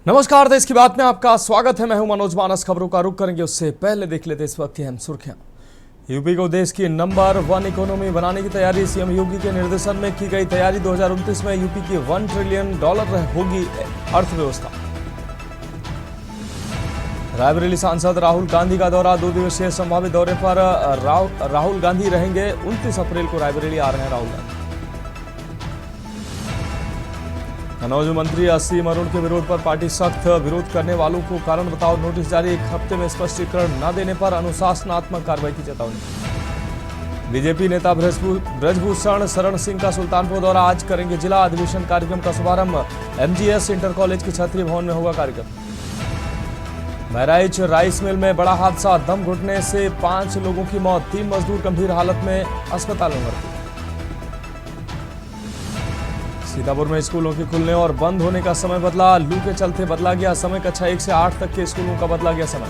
नमस्कार, देश की बात में आपका स्वागत है। मैं हूं मनोज मानस। खबरों का रुख करेंगे उससे पहले देख लेते इस वक्त की अहम सुर्खियां। यूपी को देश की नंबर 1 इकोनॉमी बनाने की तैयारी। सीएम योगी के निर्देशन में की गई तैयारी। 2029 में यूपी की $1 ट्रिलियन होगी अर्थव्यवस्था। रायबरेली सांसद राहुल गांधी का दौरा। 2 दिवसीय संभावित दौरे पर राहुल गांधी रहेंगे। 29 अप्रैल को रायबरेली आ रहे हैं राहुल गांधी। मनोज मंत्री असीम अरुण के विरोध पर पार्टी सख्त। विरोध करने वालों को कारण बताओ नोटिस जारी। 1 हफ्ते में स्पष्टीकरण न देने पर अनुशासनात्मक कार्रवाई की चेतावनी। बीजेपी नेता ब्रजभूषण शरण सिंह का सुल्तानपुर दौरा। आज करेंगे जिला अधिवेशन कार्यक्रम का शुभारंभ। एमजीएस इंटर कॉलेज के छात्री भवन में होगा कार्यक्रम। बहराइच राइस मिल में बड़ा हादसा। दम घुटने से 5 लोगों की मौत। 3 मजदूर गंभीर हालत में अस्पताल में भर्ती। सीतापुर में स्कूलों के खुलने और बंद होने का समय बदला। लू के चलते बदला गया समय। कक्षा 1 से 8 तक के स्कूलों का बदला गया समय।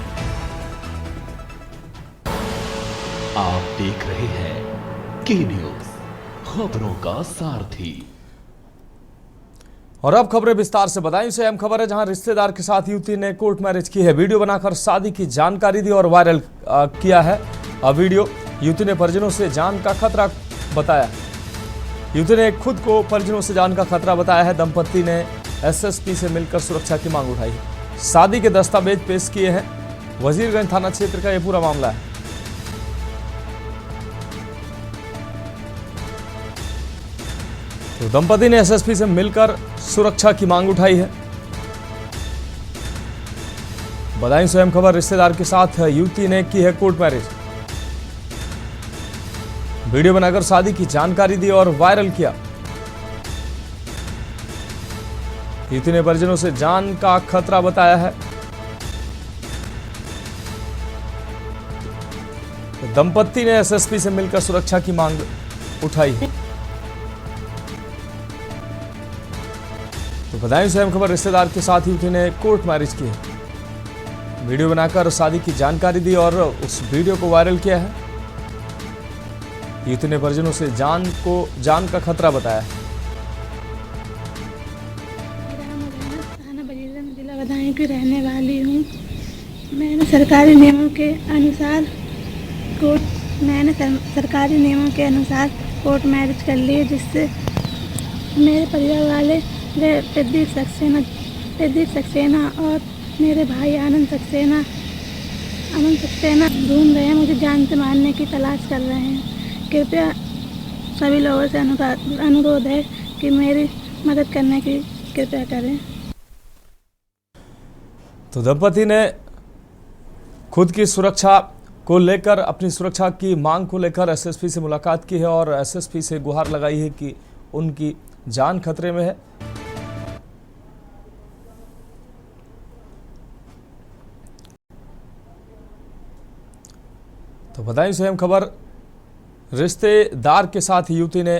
आप देख रहे हैं के न्यूज, खबरों का सारथी। और अब खबरें विस्तार से बताएं। इसे अहम खबर है जहां रिश्तेदार के साथ युवती ने कोर्ट मैरिज की है। वीडियो बनाकर शादी की जानकारी दी और वायरल किया है वीडियो। युवती ने परिजनों से जान का खतरा बताया। युवती ने खुद को परिजनों से जान का खतरा बताया है। दंपति ने एसएसपी से मिलकर सुरक्षा की मांग उठाई है। शादी के दस्तावेज पेश किए हैं। वजीरगंज थाना क्षेत्र का यह पूरा मामला है। तो दंपति ने एसएसपी से मिलकर सुरक्षा की मांग उठाई है। बधाई स्वयं खबर। रिश्तेदार के साथ युवती ने की है कोर्ट मैरिज। वीडियो बनाकर शादी की जानकारी दी और वायरल किया। युवती ने परिजनों से जान का खतरा बताया है। तो दंपति ने एसएसपी से मिलकर सुरक्षा की मांग उठाई है। तो बधाई स्वयं खबर। रिश्तेदार के साथ युवती ने कोर्ट मैरिज की है। वीडियो बनाकर शादी की जानकारी दी और उस वीडियो को वायरल किया है। युवती ने परिजनों से जान का खतरा बताया है। थाना बजीरगंज जिला बदायूं की रहने वाली हूँ। मैंने सरकारी नियमों के अनुसार कोर्ट मैरिज कर ली, जिससे मेरे परिवार वाले प्रदीप सक्सेना और मेरे भाई आनंद सक्सेना ढूंढ रहे हैं। मुझे जान से मारने की तलाश कर रहे हैं। कृपया सभी लोगों से अनुरोध है कि मेरी मदद करने की कृपया करें। तो दंपति ने खुद की सुरक्षा को लेकर, अपनी सुरक्षा की मांग को लेकर एसएसपी से मुलाकात की है और एसएसपी से गुहार लगाई है कि उनकी जान खतरे में है। तो बताएं स्वयं खबर। रिश्तेदार के साथ युवती ने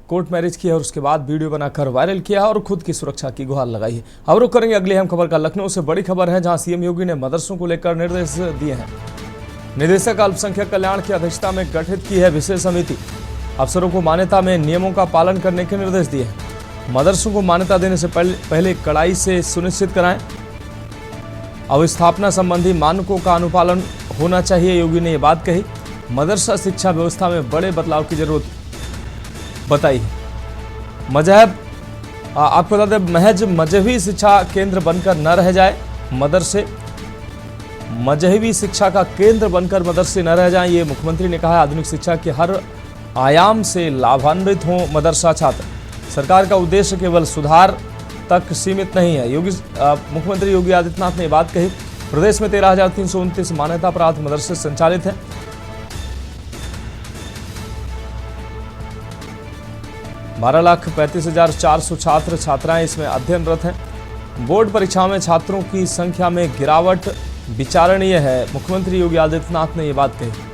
कोर्ट मैरिज किया और उसके बाद वीडियो बनाकर वायरल किया और खुद की सुरक्षा की गुहार लगाई है। अब रुक करेंगे अगली अहम खबर का। लखनऊ से बड़ी खबर है जहां सीएम योगी ने मदरसों को लेकर निर्देश दिए हैं। निदेशक अल्पसंख्यक कल्याण की अध्यक्षता में गठित की है विशेष समिति। अफसरों को मान्यता में नियमों का पालन करने के निर्देश दिए हैं। मदरसों को मान्यता देने से पहले कड़ाई से सुनिश्चित कराएं। अवस्थापना संबंधी मानकों का अनुपालन होना चाहिए। योगी ने यह बात कही। मदरसा शिक्षा व्यवस्था में बड़े बदलाव की जरूरत बताई है। आपको बता दें, महज मजहबी शिक्षा केंद्र बनकर न रह जाए मदरसे। मजहबी शिक्षा का केंद्र बनकर मदरसे न रह जाएं, ये मुख्यमंत्री ने कहा है। आधुनिक शिक्षा के हर आयाम से लाभान्वित हों मदरसा छात्र। सरकार का उद्देश्य केवल सुधार तक सीमित नहीं है। मुख्यमंत्री योगी आदित्यनाथ ने यह बात कही। प्रदेश में 13,329 मान्यता प्राप्त मदरसे संचालित हैं। 12,35,400 छात्र छात्राएं इसमें अध्ययनरत हैं। बोर्ड परीक्षाओं में छात्रों की संख्या में गिरावट विचारणीय है। मुख्यमंत्री योगी आदित्यनाथ ने यह बात कही।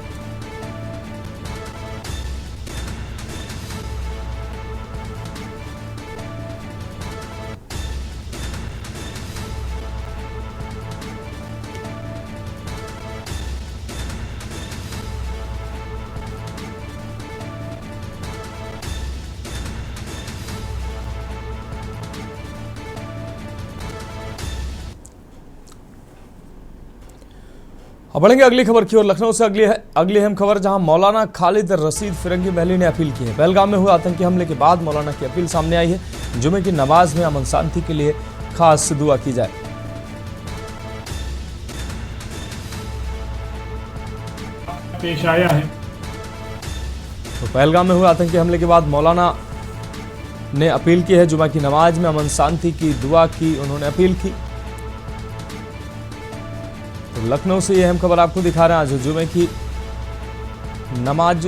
अब बढ़ेंगे अगली खबर की ओर। लखनऊ से अगली अहम खबर, जहां मौलाना खालिद रशीद फिरंगी महली ने अपील की है। पहलगाम में हुए आतंकी हमले के बाद मौलाना की अपील सामने आई है। जुमे की नमाज में अमन शांति के लिए खास दुआ की जाए। पेश आया है तो पहलगाम में हुए आतंकी हमले के बाद मौलाना ने अपील की है। जुमा की नमाज में अमन शांति की दुआ की उन्होंने अपील की। तो लखनऊ से यह अहम खबर आपको दिखा रहे हैं। आज जुमे की नमाज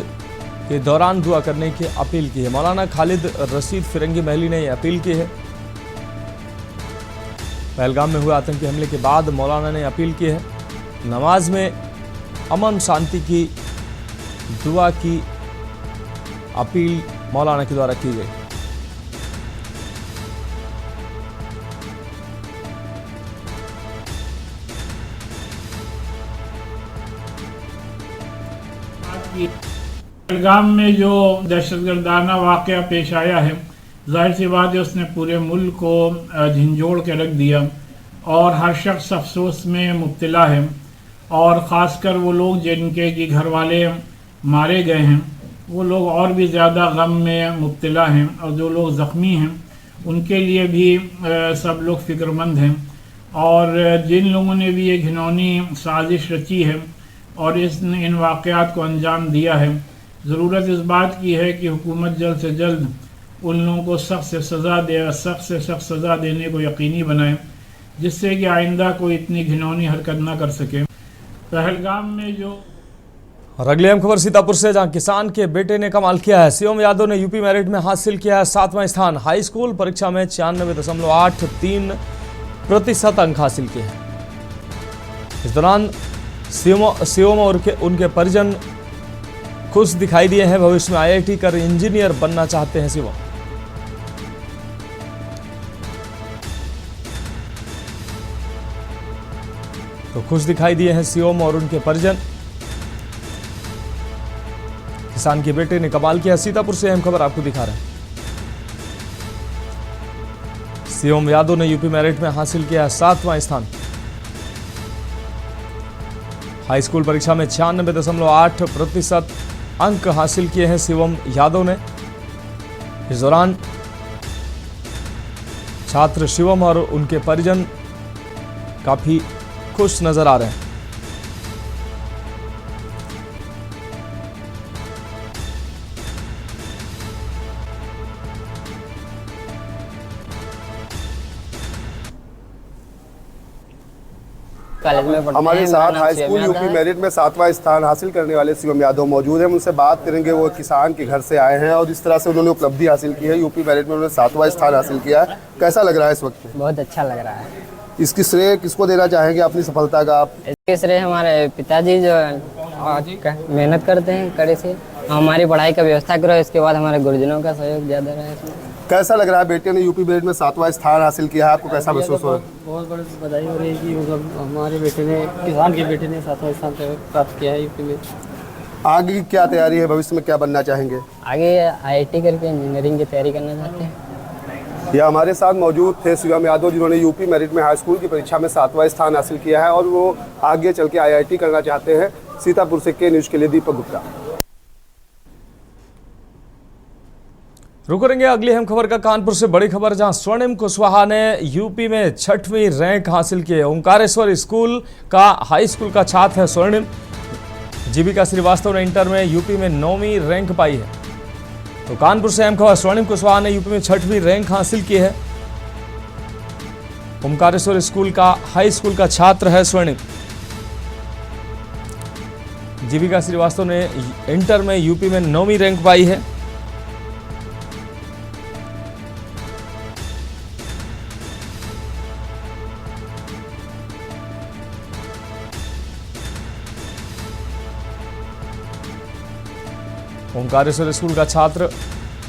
के दौरान दुआ करने की अपील की है। मौलाना खालिद रशीद फिरंगी महली ने यह अपील की है। पहलगाम में हुए आतंकी हमले के बाद मौलाना ने अपील की है। नमाज में अमन शांति की दुआ की अपील मौलाना के द्वारा की गई। पहलगाम में जो दहशतगर्दाना वाक़या पेश आया है, जाहिर सी बात है उसने पूरे मुल्क को झंझोड़ के रख दिया और हर शख्स अफसोस में मुब्तला है। और ख़ासकर वो लोग जिनके कि घर वाले मारे गए हैं, वो लोग और भी ज़्यादा गम में मुब्तला हैं। और जो लोग ज़ख्मी हैं उनके लिए भी सब लोग फ़िक्रमंद हैं। और जिन लोगों ने भी ये घिनौनी साजिश रची है और इन वाक़यात को अंजाम दिया है, ज़रूरत इस बात की है कि हुकूमत जल्द से जल्द उन लोगों को सख्त से सख्त सज़ा देने को यकीनी बनाए, जिससे कि आइंदा कोई इतनी घिनौनी हरकत ना कर सके। पहलगाम में जो और अगली अहम खबर सीतापुर से, जहां किसान के बेटे ने कमाल किया है। शिवम यादव ने यूपी मेरिट में हासिल किया है 7वां स्थान। हाई स्कूल परीक्षा में 96.83% अंक हासिल किए हैं। इस दौरान शिवम और उनके परिजन खुश दिखाई दिए हैं। भविष्य में IIT कर इंजीनियर बनना चाहते हैं शिवम। तो खुश दिखाई दिए हैं शिवम और उनके परिजन। किसान के बेटे ने कमाल किया। सीतापुर से अहम खबर आपको दिखा रहे हैं। शिवम यादव ने यूपी मेरिट में हासिल किया 7वां स्थान। हाई स्कूल परीक्षा में 96.8% अंक हासिल किए हैं शिवम यादव ने। इस दौरान छात्र शिवम और उनके परिजन काफी खुश नजर आ रहे हैं। हमारे साथ हाई स्कूल यूपी मेरिट में 7वां स्थान हासिल करने वाले शिवम यादव मौजूद हैं। उनसे बात करेंगे। वो किसान के घर से आए हैं और इस तरह से उन्होंने उपलब्धि हासिल की है। यूपी मेरिट में उन्होंने 7वां स्थान हासिल किया है। कैसा लग रहा है इस वक्त? बहुत अच्छा लग रहा है। इसकी श्रेय किसको देना चाहेंगे अपनी सफलता का आप? इसके श्रेय हमारे पिताजी जो मेहनत करते हैं कड़े से, हमारी पढ़ाई का व्यवस्था करो। इसके बाद हमारे गुरुजनों का सहयोग ज़्यादा रहा है। कैसा लग रहा है? बेटे ने यूपी मेरिट में 7वां स्थान हासिल किया है, आपको कैसा महसूस हो रहा है? बहुत बड़ी बधाई हो रही है कि मतलब हमारे बेटे ने, किसान के बेटे ने 7वां स्थान प्राप्त किया है यूपी में। आगे की क्या तैयारी है? भविष्य में क्या बनना चाहेंगे? आगे IIT करके इंजीनियरिंग की तैयारी करना चाहते हैं। ये हमारे साथ मौजूद थे शिवम यादव, जिन्होंने यूपी मेरिट में हाई स्कूल की परीक्षा में 7वां स्थान हासिल किया है और वो आगे चल के IIT करना चाहते हैं। सीतापुर से के न्यूज़ के लिए दीपक गुप्ता। रुक करेंगे अगली अहम खबर का कानपुर से बड़ी खबर, जहां स्वर्णिम कुशवाहा ने यूपी में 6वीं रैंक हासिल की है। ओंकारेश्वर स्कूल का हाई स्कूल का छात्र है स्वर्णिम। जीविका श्रीवास्तव ने इंटर में यूपी में 9वीं रैंक पाई है। तो कानपुर से अहम खबर, स्वर्णिम कुशवाहा ने यूपी में 6वीं रैंक हासिल की है। ओंकारेश्वर स्कूल का हाई स्कूल का छात्र है स्वर्णिम। जीविका श्रीवास्तव ने इंटर में यूपी में 9वीं रैंक पाई है। ओंकारेश्वर स्कूल का छात्र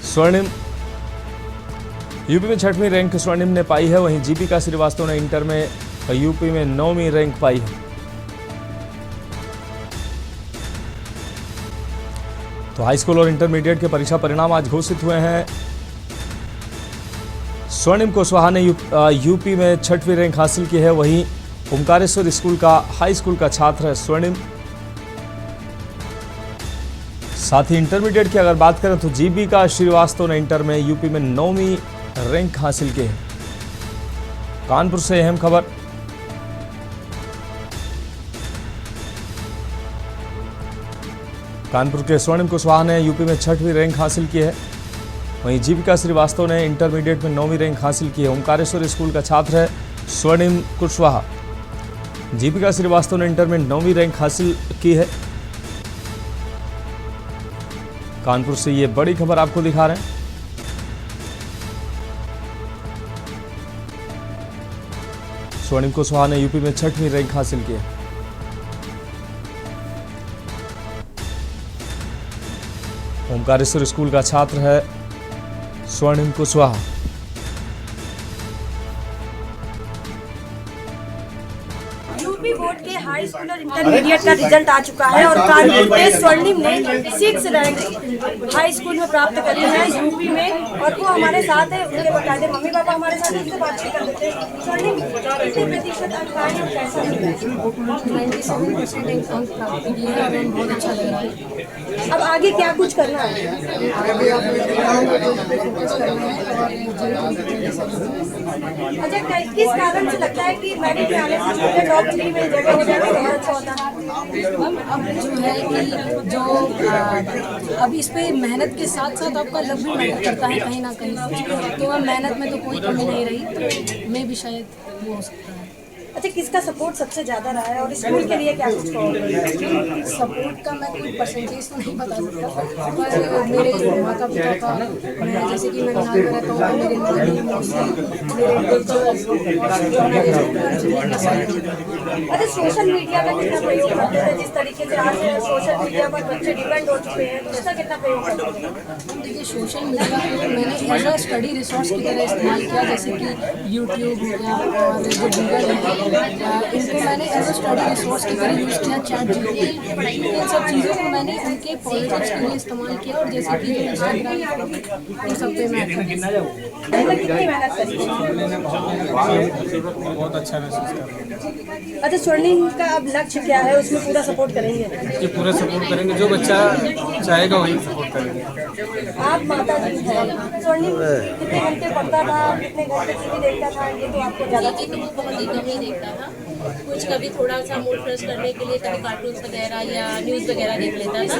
स्वर्णिम यूपी में 6वीं रैंक स्वर्णिम ने पाई है। वहीं जीविका श्रीवास्तव ने इंटर में यूपी में 9वीं रैंक पाई है। तो हाई स्कूल और इंटरमीडिएट के परीक्षा परिणाम आज घोषित हुए हैं। स्वर्णिम कुशवाहा ने यूपी में 6वीं रैंक हासिल की है। वहीं ओमकारेश्वर स्कूल का हाई स्कूल का छात्र है स्वर्णिम। साथ ही इंटरमीडिएट की अगर बात करें तो जीविका श्रीवास्तव ने इंटर में यूपी में 9वीं रैंक हासिल की है। कानपुर से अहम खबर। कानपुर के स्वर्णिम कुशवाहा ने यूपी में 6वीं रैंक हासिल की है। वहीं जीविका श्रीवास्तव ने इंटरमीडिएट में 9वीं रैंक हासिल की है। ओमकारेश्वर स्कूल का छात्र है स्वर्णिम कुशवाहा। जीविका श्रीवास्तव ने इंटर में 9वीं रैंक हासिल की है। कानपुर से ये बड़ी खबर आपको दिखा रहे हैं। स्वर्णिम कुशवाहा ने यूपी में 6वीं रैंक हासिल की है। ओमकारेश्वर स्कूल का छात्र है स्वर्णिम कुशवाहा। यूपी बोर्ड के हाई स्कूल और इंटरमीडिएट का रिजल्ट आ चुका है और कानपुर के स्वर्णिम ने 6 रैंक हाई स्कूल में प्राप्त करी है यूपी में, और वो हमारे साथ है। उनके बकायदे मम्मी पापा हमारे साथ उनसे बातचीत कर देते हैं। स्वर्णिम कितने प्रतिशत अंक आए और कैसा लगा? 97% अंक प्राप्त किए हैं और बहुत अच्छा लग रहा है। अब आगे क्या कुछ करना है? अच्छा, किस कारण से लगता है कि मेरिट में आने से टॉप 3 में जगह हो जाए तो बहुत अच्छा होता है? अब जो है कि जो अब इस पे मेहनत के साथ साथ आपका लक भी मैटर करता है कहीं ना कहीं। तो अब मेहनत में तो कोई कमी नहीं रही, तो मैं भी शायद वो हो सकता है। अच्छा, किसका सपोर्ट सबसे ज्यादा रहा है और स्कूल के लिए क्या कुछ कहोगे? सपोर्ट का मैं कोई परसेंटेज तो नहीं बता सकता, पर मेरे माता पिता का, मैं जैसे कि मैं बिहार में रहता हूँ, मेरे नानी मौसी, मेरे टीचर्स। अच्छा, सोशल मीडिया का कितना प्रयोग करते थे? जिस तरीके से आज सोशल मीडिया पर बच्चे डिपेंड हो चुके हैं, तो उसका कितना प्रयोग करते थे? देखिए, सोशल मीडिया को मैंने एज अ स्टडी रिसोर्स की तरह इस्तेमाल किया, जैसे कि यूट्यूब हो गया और जो गूगल है, इनको मैंने एज अ स्टडी रिसोर्स की तरह यूज़ किया। ChatGPT, इन सब चीज़ों को मैंने उनके पॉजिटिव्स के लिए इस्तेमाल किया, और जैसे कि इंस्टाग्राम, इन सब पे मैं कितनी मेहनत करी? बहुत अच्छा महसूस कर रहे हैं। अच्छा, स्वर्णिम का अब लक्ष्य क्या है? उसमें पूरा सपोर्ट करेंगे? ये पूरा सपोर्ट करेंगे, जो बच्चा चाहेगा वही सपोर्ट करेंगे। आप माता जी हैं, स्वर्णिम कितने घंटे पढ़ता था, कितने घंटे टीवी देखता था, ये तो आपको ज़्यादा टीवी तो वो बहुत ही कम ही देखता था। कुछ कभी थोड़ा सा मूड फ्रेश करने के लिए कभी कार्टून्स वगैरह या न्यूज़ वगैरह देख लेता था,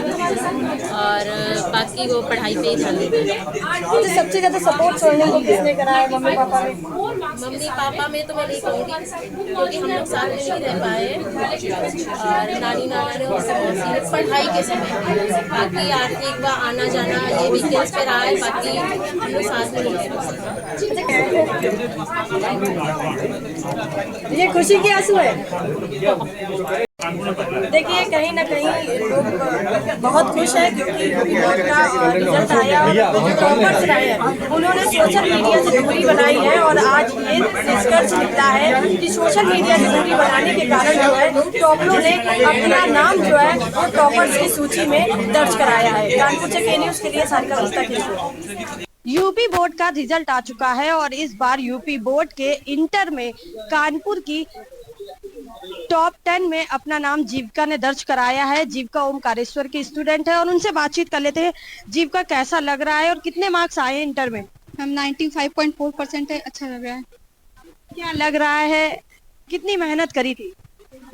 और बाकी वो पढ़ाई पे ही ध्यान देता था। तो सबसे ज़्यादा सपोर्ट स्वर्णिम को किसने करा है? मम्मी पापा में? मम्मी पापा में तो मैं नहीं कहूँगी, क्योंकि हम लोग साथ में नहीं रह पाए, और नानी नाना ने और सिर्फ पढ़ाई के समय, बाकी आर्थिक व आना जाना ये वीकेंड्स पे रहा है, बाकी हम लोग साथ में नहीं रह पाए। ये खुशी के आंसू है। देखिए, कहीं ना कहीं लोग बहुत खुश हैं, क्योंकि यूपी बोर्ड का रिजल्ट आया और जो टॉपर्स रहे हैं उन्होंने सोशल मीडिया से दूरी बनाई है, और आज ये निष्कर्ष निकला है कि सोशल मीडिया से दूरी बनाने के कारण जो है टॉपरों ने अपना नाम जो है वो टॉपर्स की सूची में दर्ज कराया है। कानपुर से के न्यूज़ के लिए सारिका गुप्ता की रिपोर्ट। यूपी बोर्ड का रिजल्ट आ चुका है और इस बार यूपी बोर्ड के इंटर में कानपुर की टॉप 10 में अपना नाम जीविका ने दर्ज कराया है। जीविका ओमकारेश्वर की स्टूडेंट है और उनसे बातचीत कर लेते हैं। जीविका, कैसा लग रहा है और कितने मार्क्स आए इंटर में? हम 95.4% है। अच्छा लग रहा है। क्या लग रहा है, कितनी मेहनत करी थी?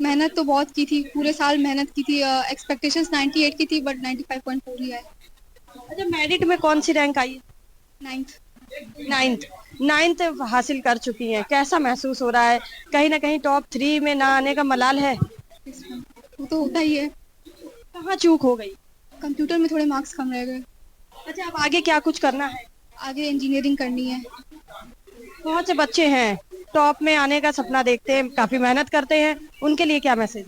मेहनत तो बहुत की थी, पूरे साल मेहनत की थी। एक्सपेक्टेशंस 98 की थी, बट 95.4 ही है। अच्छा, मेरिट में कौन सी रैंक आई? 9th हासिल कर चुकी हैं। कैसा महसूस हो रहा है? कहीं ना कहीं टॉप 3 में ना आने का मलाल है? वो तो होता ही है। कहाँ चूक हो गई? कंप्यूटर में थोड़े मार्क्स कम रह गए। अच्छा, अब आगे क्या कुछ करना है? आगे इंजीनियरिंग करनी है। बहुत से बच्चे हैं टॉप में आने का सपना देखते हैं, काफी मेहनत करते हैं, उनके लिए क्या मैसेज?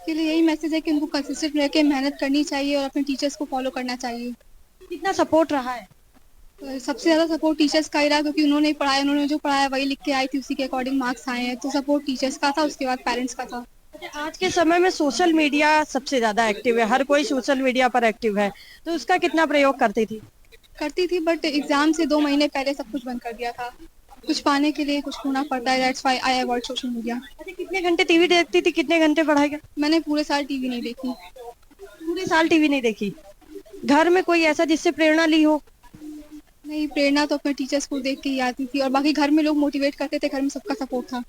के लिए यही मैसेज है कि उनको कंसिस्टेंट रह के मेहनत करनी चाहिए और अपने टीचर्स को फॉलो करना चाहिए। कितना सपोर्ट रहा है? सबसे ज़्यादा सपोर्ट टीचर्स का ही रहा, क्योंकि उन्होंने पढ़ाया, उन्होंने जो पढ़ाया वही लिख के आई थी, उसी के अकॉर्डिंग मार्क्स आए हैं। तो सपोर्ट टीचर्स का था, उसके बाद पेरेंट्स का था। आज के समय में सोशल मीडिया सबसे ज्यादा एक्टिव है, हर कोई सोशल मीडिया पर एक्टिव है, तो उसका कितना प्रयोग करती थी? बट एग्जाम से 2 महीने पहले सब कुछ बंद कर दिया था। कुछ पाने के लिए कुछ होना पड़ता है, that's why I avoid social media. कितने घंटे टीवी देखती थी, कितने घंटे पढ़ाई कर? मैंने पूरे साल टीवी नहीं देखी। पूरे साल टीवी नहीं देखी। घर में कोई ऐसा जिससे प्रेरणा ली हो? नहीं, प्रेरणा तो अपने टीचर्स को देख के ही आती थी और बाकी घर में लोग मोटिवेट करते थे, घर में सबका सपोर्ट था।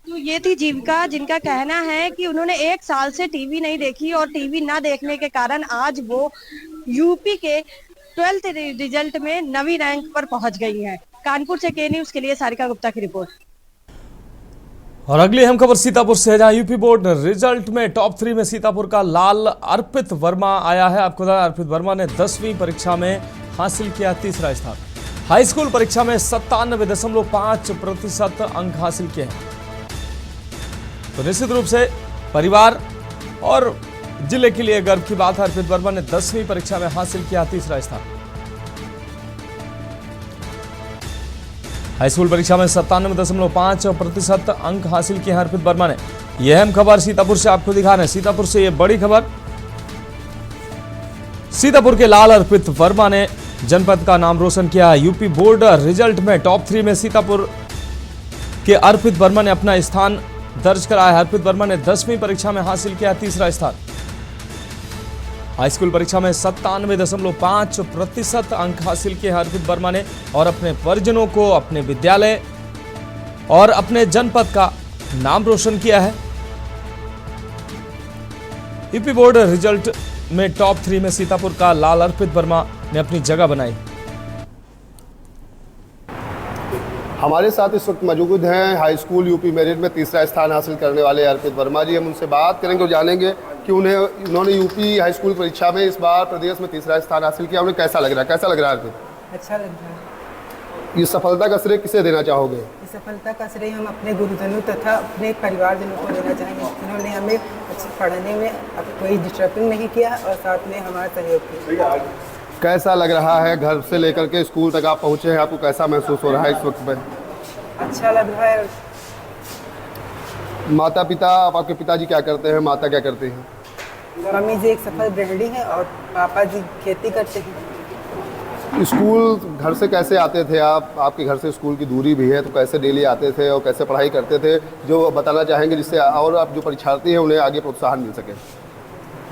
तो ये थी जीविका, जिनका कहना है कि उन्होंने 1 साल से टीवी नहीं देखी और टीवी ना देखने के कारण आज वो यूपी के 12th रिजल्ट में 9वीं रैंक पर पहुंच गई हैं। कानपुर से के न्यूज के लिए सारिका गुप्ता की रिपोर्ट। और अगली अहम खबर सीतापुर से है, जहां यूपी बोर्ड रिजल्ट में टॉप 3 में सीतापुर का लाल अर्पित वर्मा आया है। आपको बता, अर्पित वर्मा ने 10वीं परीक्षा में हासिल किया 3रा स्थान। हाई स्कूल परीक्षा में 97.5% अंक हासिल किए हैं। तो निश्चित रूप से परिवार और जिले के लिए गर्व की बात है। अर्पित वर्मा ने 10वीं परीक्षा में हासिल किया 3रा स्थान। हाई स्कूल परीक्षा में 97.5% अंक हासिल किए हैं अर्पित वर्मा ने। यह अहम खबर सीतापुर से आपको दिखा रहे हैं। सीतापुर से यह बड़ी खबर, सीतापुर के लाल अर्पित वर्मा ने जनपद का नाम रोशन किया। यूपी बोर्ड रिजल्ट में टॉप 3 में सीतापुर के अर्पित वर्मा ने अपना स्थान दर्ज कराया है। अर्पित वर्मा ने 10वीं परीक्षा में हासिल किया 3रा स्थान। हाई स्कूल परीक्षा में 97.5% अंक हासिल किए अर्पित वर्मा ने और अपने परिजनों को, अपने विद्यालय और अपने जनपद का नाम रोशन किया है। यूपी बोर्ड रिजल्ट में टॉप 3 में सीतापुर का लाल अर्पित वर्मा ने अपनी जगह बनाई। हमारे साथ इस वक्त मौजूद हैं हाई स्कूल यूपी मेरिट में 3रा स्थान हासिल करने वाले अर्पित वर्मा जी। हम उनसे बात करेंगे और जानेंगे कि उन्होंने यूपी हाई स्कूल परीक्षा में इस बार प्रदेश में 3रा स्थान हासिल किया। उन्हें कैसा लग रहा है? कैसा लग रहा है अर्पित? अच्छा लग रहा है। ये सफलता का श्रेय किसे देना चाहोगे? इस सफलता का श्रेय हम अपने गुरुजनों तथा अपने परिवारजनों को देना चाहेंगे, जिन्होंने हमें अच्छे पढ़ने में कोई डिस्टर्बिंग नहीं किया और साथ में हमारा सहयोग किया। कैसा लग रहा है? घर से लेकर के स्कूल तक आप पहुँचे हैं, आपको कैसा महसूस हो रहा है इस वक्त में? अच्छा लग रहा है। माता पिता, आपके पिताजी क्या करते हैं, माता क्या करती हैं? मम्मी जी एक सफल गृहिणी है और पापा जी खेती करते हैं। स्कूल घर से कैसे आते थे आप? आपके घर से स्कूल की दूरी भी है, तो कैसे डेली आते थे और कैसे पढ़ाई करते थे, जो बताना चाहेंगे जिससे और आप जो परीक्षार्थी हैं उन्हें आगे प्रोत्साहन मिल सके?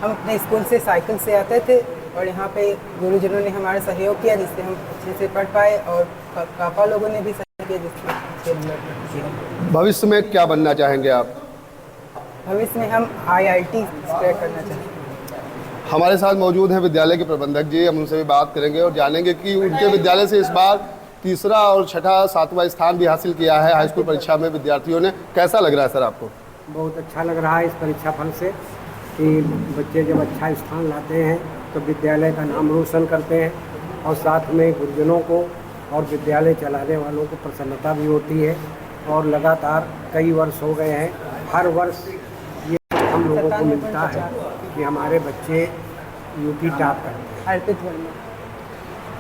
हम अपने स्कूल से साइकिल से आते थे और यहाँ पे गुरुजनों ने हमारा सहयोग किया, जिससे हम अच्छे से पढ़ पाए और पापा लोगों ने भी सहयोग किया, जिससे भविष्य में क्या बनना चाहेंगे आप? भविष्य में हम IIT क्रैक करना चाहेंगे। हमारे साथ मौजूद हैं विद्यालय के प्रबंधक जी। हम उनसे भी बात करेंगे और जानेंगे कि उनके विद्यालय से इस बार 3रा और 6ठा 7वां स्थान भी हासिल किया है हाई स्कूल परीक्षा में विद्यार्थियों ने। कैसा लग रहा है सर आपको? बहुत अच्छा लग रहा है इस परीक्षा फल से कि बच्चे जब अच्छा स्थान लाते हैं तो विद्यालय का नाम रोशन करते हैं और साथ में गुरुजनों को और विद्यालय चलाने वालों को प्रसन्नता भी होती है। और लगातार कई वर्ष हो गए हैं, हर वर्ष ये हम लोगों को मिलता है कि हमारे बच्चे यूपी टॉप करते हैं।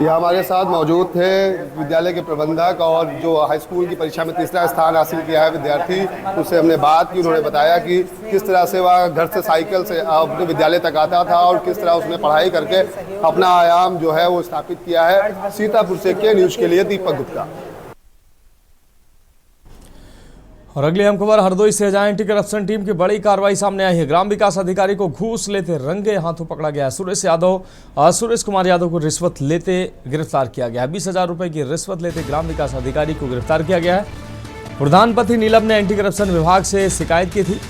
ये हमारे साथ मौजूद थे विद्यालय के प्रबंधक और जो हाई स्कूल की परीक्षा में 3रा स्थान हासिल किया है विद्यार्थी, उससे हमने बात की। उन्होंने बताया कि किस तरह से वह घर से साइकिल से अपने विद्यालय तक आता था और किस तरह उसने पढ़ाई करके अपना आयाम जो है वो स्थापित किया है। सीतापुर से के न्यूज़ के लिए दीपक गुप्ता। और अगली हम खबर हरदोई से, जहां एंटी करप्शन टीम की बड़ी कार्रवाई सामने आई है। ग्राम विकास अधिकारी को घूस लेते रंगे हाथों पकड़ा गया। सुरेश कुमार यादव को रिश्वत लेते गिरफ्तार किया गया है। 20,000 रुपए की रिश्वत लेते ग्राम विकास अधिकारी को गिरफ्तार किया गया है। प्रधानपति नीलम ने एंटी करप्शन विभाग से शिकायत की थी।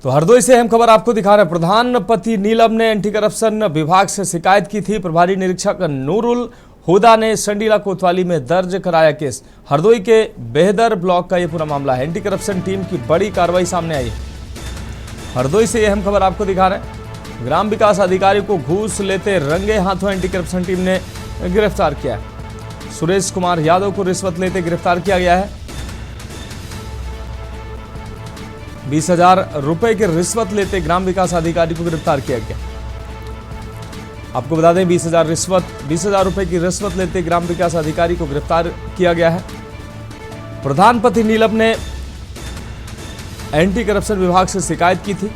तो हरदोई से अहम खबर आपको दिखा रहे हैं। प्रधानपति नीलम ने एंटी करप्शन विभाग से शिकायत की थी। प्रभारी निरीक्षक नूरुल हुदा ने संडीला कोतवाली में दर्ज कराया केस। हरदोई के बेहदर ब्लॉक का यह पूरा मामला है। एंटी करप्शन टीम की बड़ी कार्रवाई सामने आई। हरदोई से यह अहम खबर आपको दिखा रहे हैं। ग्राम विकास अधिकारी को घूस लेते रंगे हाथों एंटी करप्शन टीम ने गिरफ्तार किया है। सुरेश कुमार यादव को रिश्वत लेते गिरफ्तार किया गया है। 20,000 रुपए की रिश्वत लेते ग्राम विकास अधिकारी को गिरफ्तार किया गया। आपको बता दें 20,000 रुपए की रिश्वत लेते ग्राम विकास अधिकारी को गिरफ्तार किया गया है। प्रधानपति नीलम ने एंटी करप्शन विभाग से शिकायत की थी।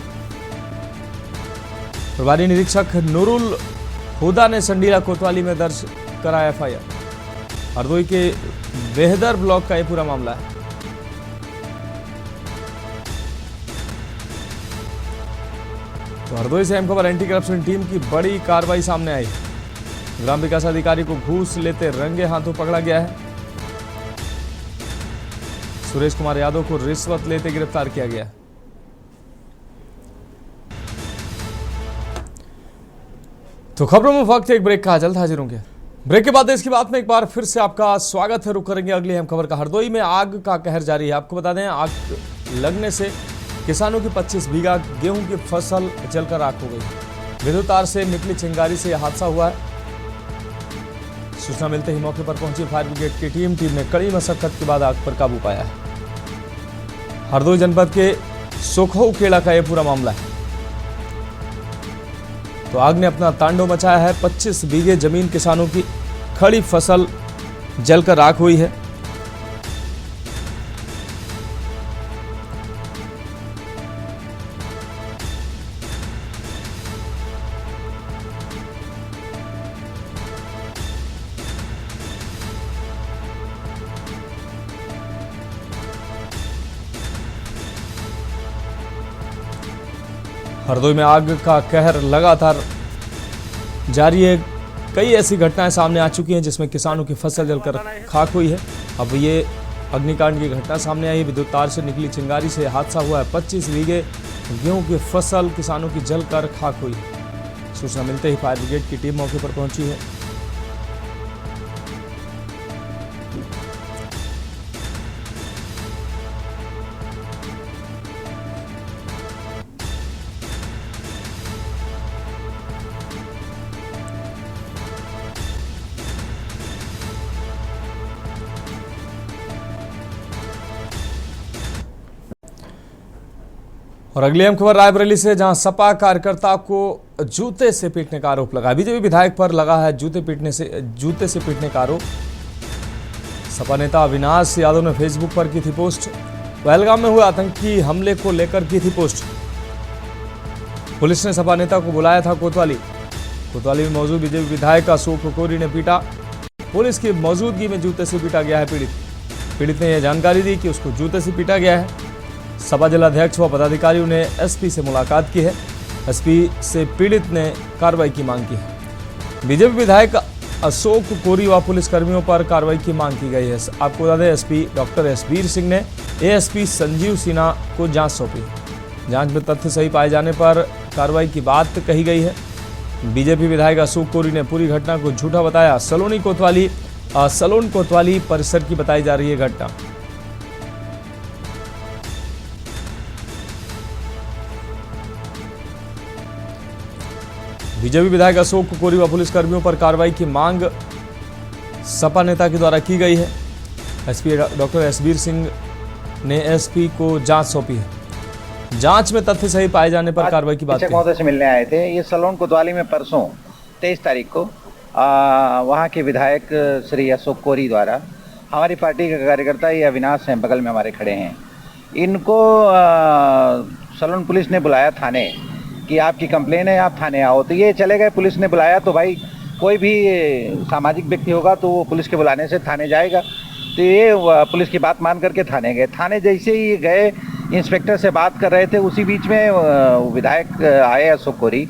प्रभारी निरीक्षक नूरुल हुदा ने संडीला कोतवाली में दर्ज कराया FIR। हरदोई के बेहतर ब्लॉक का ये पूरा मामला है। तो हरदोई से अहम खबर, एंटी करप्शन टीम की बड़ी कार्रवाई सामने आई। ग्राम विकास अधिकारी को घूस लेते रंगे हाथों पकड़ा गया है। सुरेश कुमार यादव को रिश्वत लेते गिरफ्तार किया गया है। तो खबरों में वक्त एक ब्रेक का, जल्द हाजिर होंगे। ब्रेक के बाद देश की बात में एक बार फिर से आपका स्वागत है। रुक करेंगे अगली अहम खबर का। हरदोई में आग का कहर जारी है। आपको बता दें, आग लगने से किसानों की 25 बीघा गेहूं की फसल जलकर राख हो गई। विद्युत तार से निकली चिंगारी से यह हादसा हुआ है। सूचना मिलते ही मौके पर पहुंची फायर ब्रिगेड की टीम ने कड़ी मशक्कत के बाद आग पर काबू पाया है। हरदोई जनपद के सोखऊ खेड़ा का यह पूरा मामला है। तो आग ने अपना तांडव मचाया है। 25 बीघे जमीन किसानों की खड़ी फसल जलकर राख हुई है। हरदोई में आग का कहर लगातार जारी है। कई ऐसी घटनाएं सामने आ चुकी हैं जिसमें किसानों की फसल जलकर खाक हुई है। अब ये अग्निकांड की घटना सामने आई है। विद्युत तार से निकली चिंगारी से हादसा हुआ है। 25 बीघे गेहूं की फसल किसानों की जलकर खाक हुई है। सूचना मिलते ही फायर ब्रिगेड की टीम मौके पर पहुंची है। और अगली अहम खबर रायबरेली से, जहां सपा कार्यकर्ता को जूते से पीटने का आरोप लगा। बीजेपी विधायक पर लगा है जूते से पीटने का आरोप। सपा नेता अविनाश यादव ने फेसबुक पर की थी पोस्ट। पहलगाम में हुए आतंकी हमले को लेकर की थी पोस्ट। पुलिस ने सपा नेता को बुलाया था कोतवाली में मौजूद बीजेपी विधायक अशोक कोरी ने पीटा। पुलिस की मौजूदगी में जूते से पीटा गया है पीड़ित ने यह जानकारी दी कि उसको जूते से पीटा गया है। सपा जिलाध्यक्ष व पदाधिकारियों ने एसपी से मुलाकात की है। एसपी से पीड़ित ने कार्रवाई की मांग की है। बीजेपी विधायक अशोक कोरी व पुलिसकर्मियों पर कार्रवाई की मांग की गई है। आपको बता दें, एसपी डॉक्टर एसबीर सिंह ने एएसपी संजीव सिन्हा को जांच सौंपी। जांच में तथ्य सही पाए जाने पर कार्रवाई की बात कही गई है। बीजेपी विधायक अशोक कोरी ने पूरी घटना को झूठा बताया। सलोन कोतवाली परिसर की बताई जा रही है घटना। बीजेपी विधायक अशोक कोरी व पुलिसकर्मियों पर कार्रवाई की मांग सपा नेता के द्वारा की गई है। एसपी डॉक्टर एसबीर सिंह ने एसपी को जांच सौंपी है। जांच में तथ्य सही पाए जाने पर कार्रवाई की बात कही। महोदय से मिलने आए थे। ये सलोन कोतवाली में परसों 23 तारीख को वहाँ के विधायक श्री अशोक कोरी द्वारा हमारी पार्टी का कार्यकर्ता ये अविनाश हैं, बगल में हमारे खड़े हैं, इनको सलोन पुलिस ने बुलाया थाने कि आपकी कंप्लेन है, आप थाने आओ। तो ये चले गए। पुलिस ने बुलाया तो भाई कोई भी सामाजिक व्यक्ति होगा तो वो पुलिस के बुलाने से थाने जाएगा। तो ये पुलिस की बात मान करके थाने गए। थाने जैसे ही गए, इंस्पेक्टर से बात कर रहे थे, उसी बीच में विधायक आए अशोक कोरी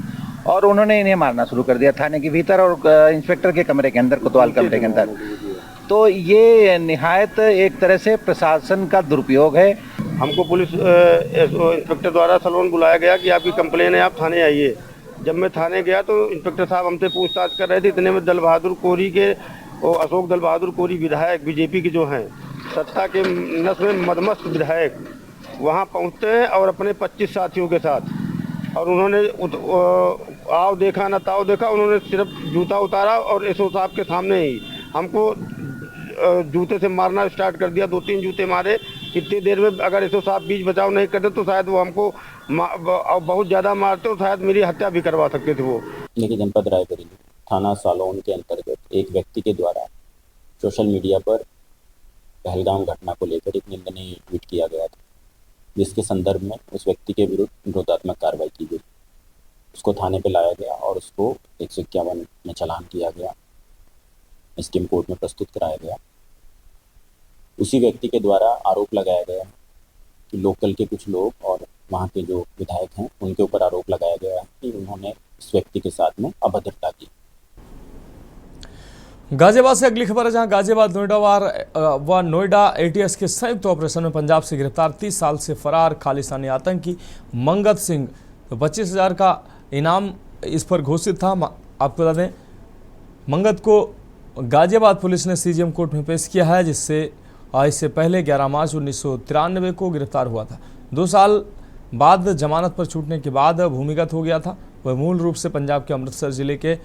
और उन्होंने इन्हें मारना शुरू कर दिया थाने के भीतर और इंस्पेक्टर के कमरे के अंदर, कोतवाल कमरे के अंदर। तो ये निहायत एक तरह से प्रशासन का दुरुपयोग है। हमको पुलिस इंस्पेक्टर द्वारा सलोन बुलाया गया कि आपकी कंप्लेन है, आप थाने आइए। जब मैं थाने गया तो इंस्पेक्टर साहब हमसे पूछताछ कर रहे थे। इतने में दल बहादुर कोरी के और अशोक दल बहादुर कोरी विधायक बीजेपी के जो हैं, सत्ता के नस में मदमस्त विधायक वहाँ पहुँचते हैं और अपने 25 साथियों के साथ, और उन्होंने आओ देखा ना ताओ देखा, उन्होंने सिर्फ जूता उतारा और एसओ साहब के सामने ही हमको जूते से मारना स्टार्ट कर दिया। 2-3 जूते मारे। इतनी देर में अगर एसओ साहब बीच बचाव नहीं करते तो शायद वो हमको बहुत ज़्यादा मारते और शायद मेरी हत्या भी करवा सकते थे वो। लेकिन जनपद रायबरेली थाना सालोन के अंतर्गत एक व्यक्ति के द्वारा सोशल मीडिया पर पहलगाम घटना को लेकर एक निंदनीय ट्वीट किया गया था, जिसके संदर्भ में उस व्यक्ति के विरुद्ध विरोधात्मक कार्रवाई की गई। उसको थाने पे लाया गया और उसको 151 में चालान किया गया एसडीएम कोर्ट में प्रस्तुत कराया गया। उसी व्यक्ति के द्वारा आरोप लगाया गया कि लोकल के कुछ लोग और वहाँ के जो विधायक हैं उनके ऊपर आरोप लगाया गया है कि उन्होंने इस व्यक्ति के साथ में अभद्रता की। गाजियाबाद से अगली खबर है, जहां गाजियाबाद नोएडा व नोएडा एटीएस के संयुक्त ऑपरेशन में पंजाब से गिरफ्तार 30 साल से फरार खालिस्तानी आतंकी मंगत सिंह, तो 25,000 का इनाम इस पर घोषित था। आपको बता दें, मंगत को गाजियाबाद पुलिस ने सीजीएम कोर्ट में पेश किया है, जिससे इससे पहले 11 मार्च 1993 को गिरफ्तार हुआ था। 2 साल बाद जमानत पर छूटने के बाद भूमिगत हो गया था। वह मूल रूप से पंजाब के अमृतसर जिले के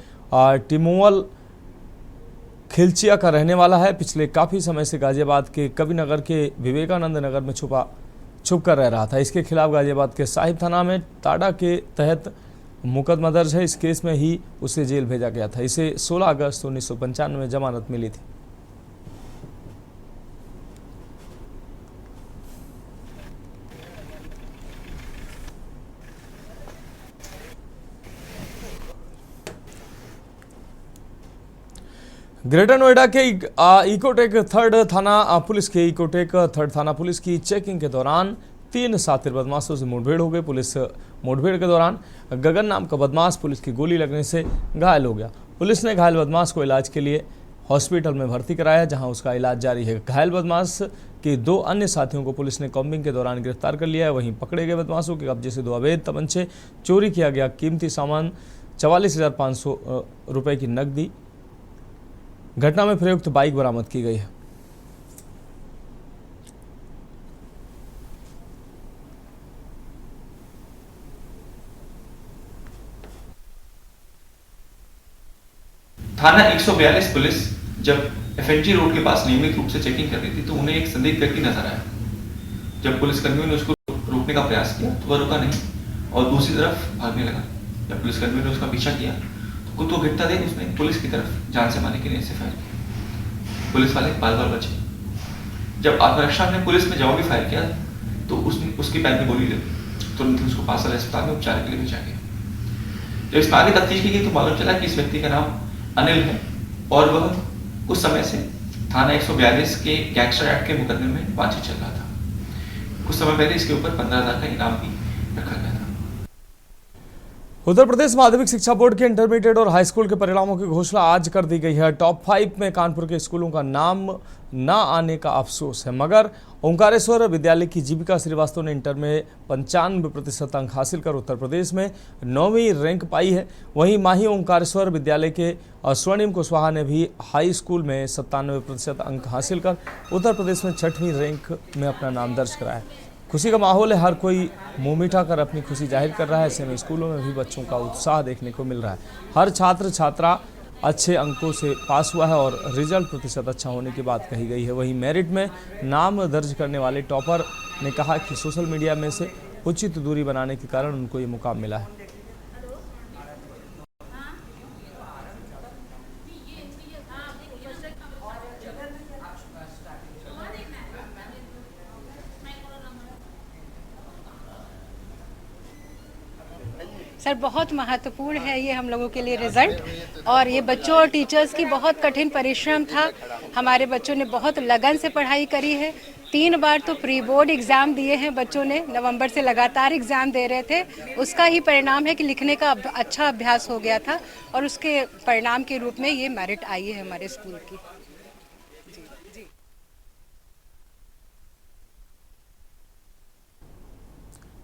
टिमोवल खिलचिया का रहने वाला है। पिछले काफ़ी समय से गाजियाबाद के कविनगर के विवेकानंद नगर में छुप कर रह रहा था। इसके खिलाफ गाजियाबाद के साहिब थाना में टाडा के तहत मुकदमा दर्ज है। इस केस में ही उसे जेल भेजा गया था। इसे 16 अगस्त 1995 में जमानत मिली थी। ग्रेटर नोएडा के इकोटेक थर्ड थाना पुलिस की चेकिंग के दौरान 3 शातिर बदमाशों से मुठभेड़ हो गई। पुलिस मुठभेड़ के दौरान गगन नाम का बदमाश पुलिस की गोली लगने से घायल हो गया। पुलिस ने घायल बदमाश को इलाज के लिए हॉस्पिटल में भर्ती कराया, जहां उसका इलाज जारी है। घायल बदमाश के 2 अन्य साथियों को पुलिस ने कॉम्बिंग के दौरान गिरफ्तार कर लिया है। वहीं पकड़े गए बदमाशों के कब्जे से 2 अवैध तमंचे, चोरी किया गया कीमती सामान, 44,500 रुपये की नकदी, घटना में प्रयुक्त बाइक बरामद की गई है। थाना 142 पुलिस जब एफएनजी रोड के पास नियमित रूप से चेकिंग कर रही थी तो उन्हें एक संदिग्ध व्यक्ति नजर आया। जब पुलिसकर्मियों ने उसको रोकने का प्रयास किया तो वह रुका नहीं और दूसरी तरफ भागने लगा। जब पुलिसकर्मियों ने उसका पीछा किया तो खुद को गिरता देख उसने पुलिस की तरफ जान से मारने के लिए फायर किया। पुलिस वाले बाल बचे। जब आत्मरक्षा ने पुलिस में जवाबी फायर किया तो उसकी पैर में गोली लगी। तुरंत उसको पासल अस्पताल में उपचार के लिए भेजा गया। जब इसमें आगे तफ्तीश की गई तो मालूम चला कि इस व्यक्ति का नाम अनिल है और वह कुछ समय से थाना 142 के गैंगस्टर एक्ट के मुकदमे में वांछित चल रहा था। कुछ समय पहले इसके ऊपर 15,000 का इनाम भी रखा गया था। उत्तर प्रदेश माध्यमिक शिक्षा बोर्ड के इंटरमीडिएट और हाई स्कूल के परिणामों की घोषणा आज कर दी गई है। टॉप 5 में कानपुर के स्कूलों का नाम न आने का अफसोस है, मगर ओंकारेश्वर विद्यालय की जीविका श्रीवास्तव ने इंटर में 95% अंक हासिल कर उत्तर प्रदेश में 9वीं रैंक पाई है। वहीं माही ओंकारेश्वर विद्यालय के स्वर्णिम कुशवाहा ने भी हाई स्कूल में 97% अंक हासिल कर उत्तर प्रदेश में 6वीं रैंक में अपना नाम दर्ज कराया। खुशी का माहौल है, हर कोई मुंह मीठा कर अपनी खुशी जाहिर कर रहा है। ऐसे में स्कूलों में भी बच्चों का उत्साह देखने को मिल रहा है। हर छात्र छात्रा अच्छे अंकों से पास हुआ है और रिजल्ट प्रतिशत अच्छा होने की बात कही गई है। वहीं मेरिट में नाम दर्ज करने वाले टॉपर ने कहा कि सोशल मीडिया में से उचित दूरी बनाने के कारण उनको ये मुकाम मिला है। सर बहुत महत्वपूर्ण है ये हम लोगों के लिए रिजल्ट, और ये बच्चों और टीचर्स की बहुत कठिन परिश्रम था। हमारे बच्चों ने बहुत लगन से पढ़ाई करी है। 3 बार तो प्री बोर्ड एग्ज़ाम दिए हैं बच्चों ने, नवंबर से लगातार एग्ज़ाम दे रहे थे। उसका ही परिणाम है कि लिखने का अच्छा अभ्यास हो गया था और उसके परिणाम के रूप में ये मेरिट आई है हमारे स्कूल की।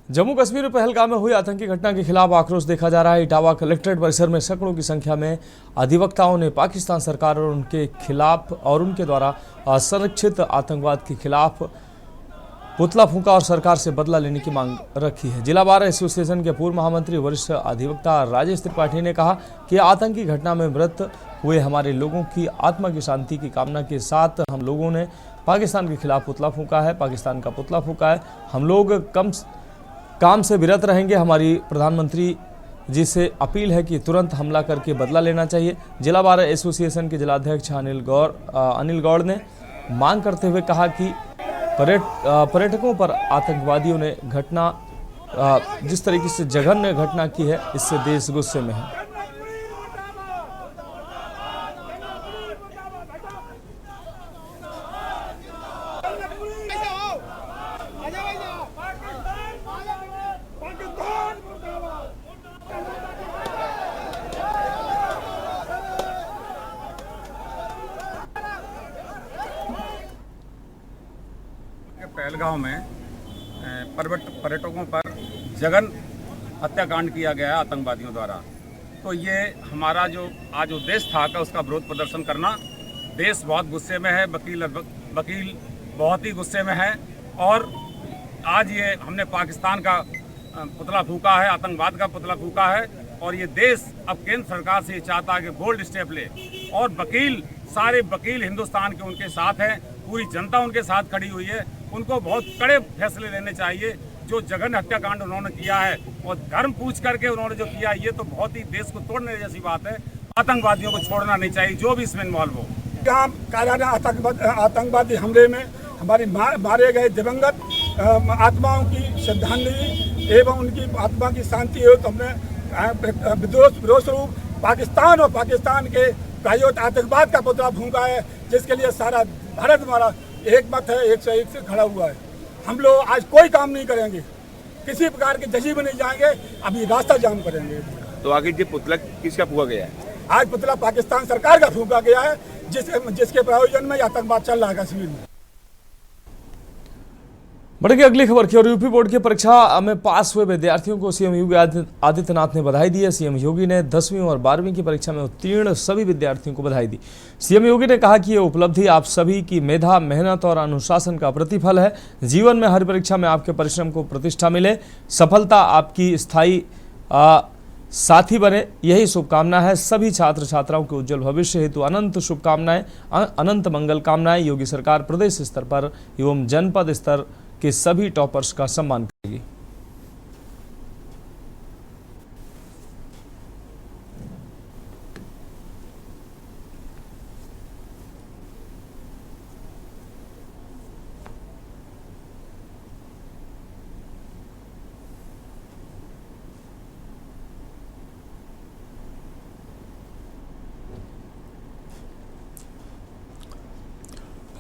जम्मू कश्मीर में पहलगाम में हुई आतंकी घटना के खिलाफ आक्रोश देखा जा रहा है। इटावा कलेक्ट्रेट परिसर में सैकड़ों की संख्या में अधिवक्ताओं ने पाकिस्तान सरकार और उनके खिलाफ और उनके द्वारा संरक्षित आतंकवाद के खिलाफ पुतला फूंका और सरकार से बदला लेने की मांग रखी है। जिला बार एसोसिएशन के पूर्व महामंत्री वरिष्ठ अधिवक्ता राजेश त्रिपाठी ने कहा कि आतंकी घटना में मृत हुए हमारे लोगों की आत्मा की शांति की कामना के साथ हम लोगों ने पाकिस्तान के खिलाफ पुतला फूंका है, पाकिस्तान का पुतला फूंका है। हम लोग काम से विरत रहेंगे। हमारी प्रधानमंत्री जी से अपील है कि तुरंत हमला करके बदला लेना चाहिए। जिला बार एसोसिएशन के जिलाध्यक्ष अनिल गौड़ ने मांग करते हुए कहा कि पर्यटकों पर आतंकवादियों ने जिस तरीके से जघन्य घटना की है, इससे देश गुस्से में है। पहलगांव में पर्यटकों पर जघन हत्याकांड किया गया है आतंकवादियों द्वारा। तो ये हमारा जो आज उद्देश्य था कि उसका विरोध प्रदर्शन करना। देश बहुत गुस्से में है, वकील बहुत ही गुस्से में है और आज ये हमने पाकिस्तान का पुतला फूका है, आतंकवाद का पुतला फूका है और ये देश अब केंद्र सरकार से ये चाहता है कि बोल्ड स्टेप ले और सारे वकील हिंदुस्तान के उनके साथ हैं, पूरी जनता उनके साथ खड़ी हुई है। उनको बहुत कड़े फैसले लेने चाहिए। जो जघन्य हत्याकांड उन्होंने किया है और धर्म पूछ करके उन्होंने जो किया, ये तो बहुत ही देश को तोड़ने जैसी बात है। आतंकवादियों को छोड़ना नहीं चाहिए, जो भी इसमें इन्वॉल्व हो। यहाँ कायराना आतंकवादी हमले में हमारे मारे गए दिवंगत आत्माओं की श्रद्धांजलि एवं उनकी आत्मा की शांति हो तो हमने विरोध स्वरूप पाकिस्तान और पाकिस्तान के प्रायोजित आतंकवाद का पुतला फूंका है, जिसके लिए सारा भारत हमारा एक मत है, 101 से खड़ा हुआ है। हम लोग आज कोई काम नहीं करेंगे, किसी प्रकार के जजी में नहीं जाएंगे, अभी रास्ता जाम करेंगे। तो आगे ये पुतला किसका फूका गया है? आज पुतला पाकिस्तान सरकार का फूका गया है, जिसके प्रायोजन में आतंकवाद चल रहा है कश्मीर में। बढ़ेगी अगली खबर की और यूपी बोर्ड की परीक्षा में पास हुए विद्यार्थियों को सीएम योगी आदित्यनाथ ने बधाई दी है। सीएम योगी ने 10वीं और 12वीं की परीक्षा में उत्तीर्ण सभी विद्यार्थियों को बधाई दी। सीएम योगी ने कहा कि यह उपलब्धि आप सभी की मेधा, मेहनत और अनुशासन का प्रतिफल है। जीवन में हर परीक्षा में आपके परिश्रम को प्रतिष्ठा मिले, सफलता आपकी स्थायी साथी बने, यही शुभकामना है। सभी छात्र छात्राओं के उज्जवल भविष्य हेतु अनंत शुभकामनाएं, अनंत मंगल कामनाएं। योगी सरकार प्रदेश स्तर पर एवं जनपद स्तर के सभी टॉपर्स का सम्मान करेगी।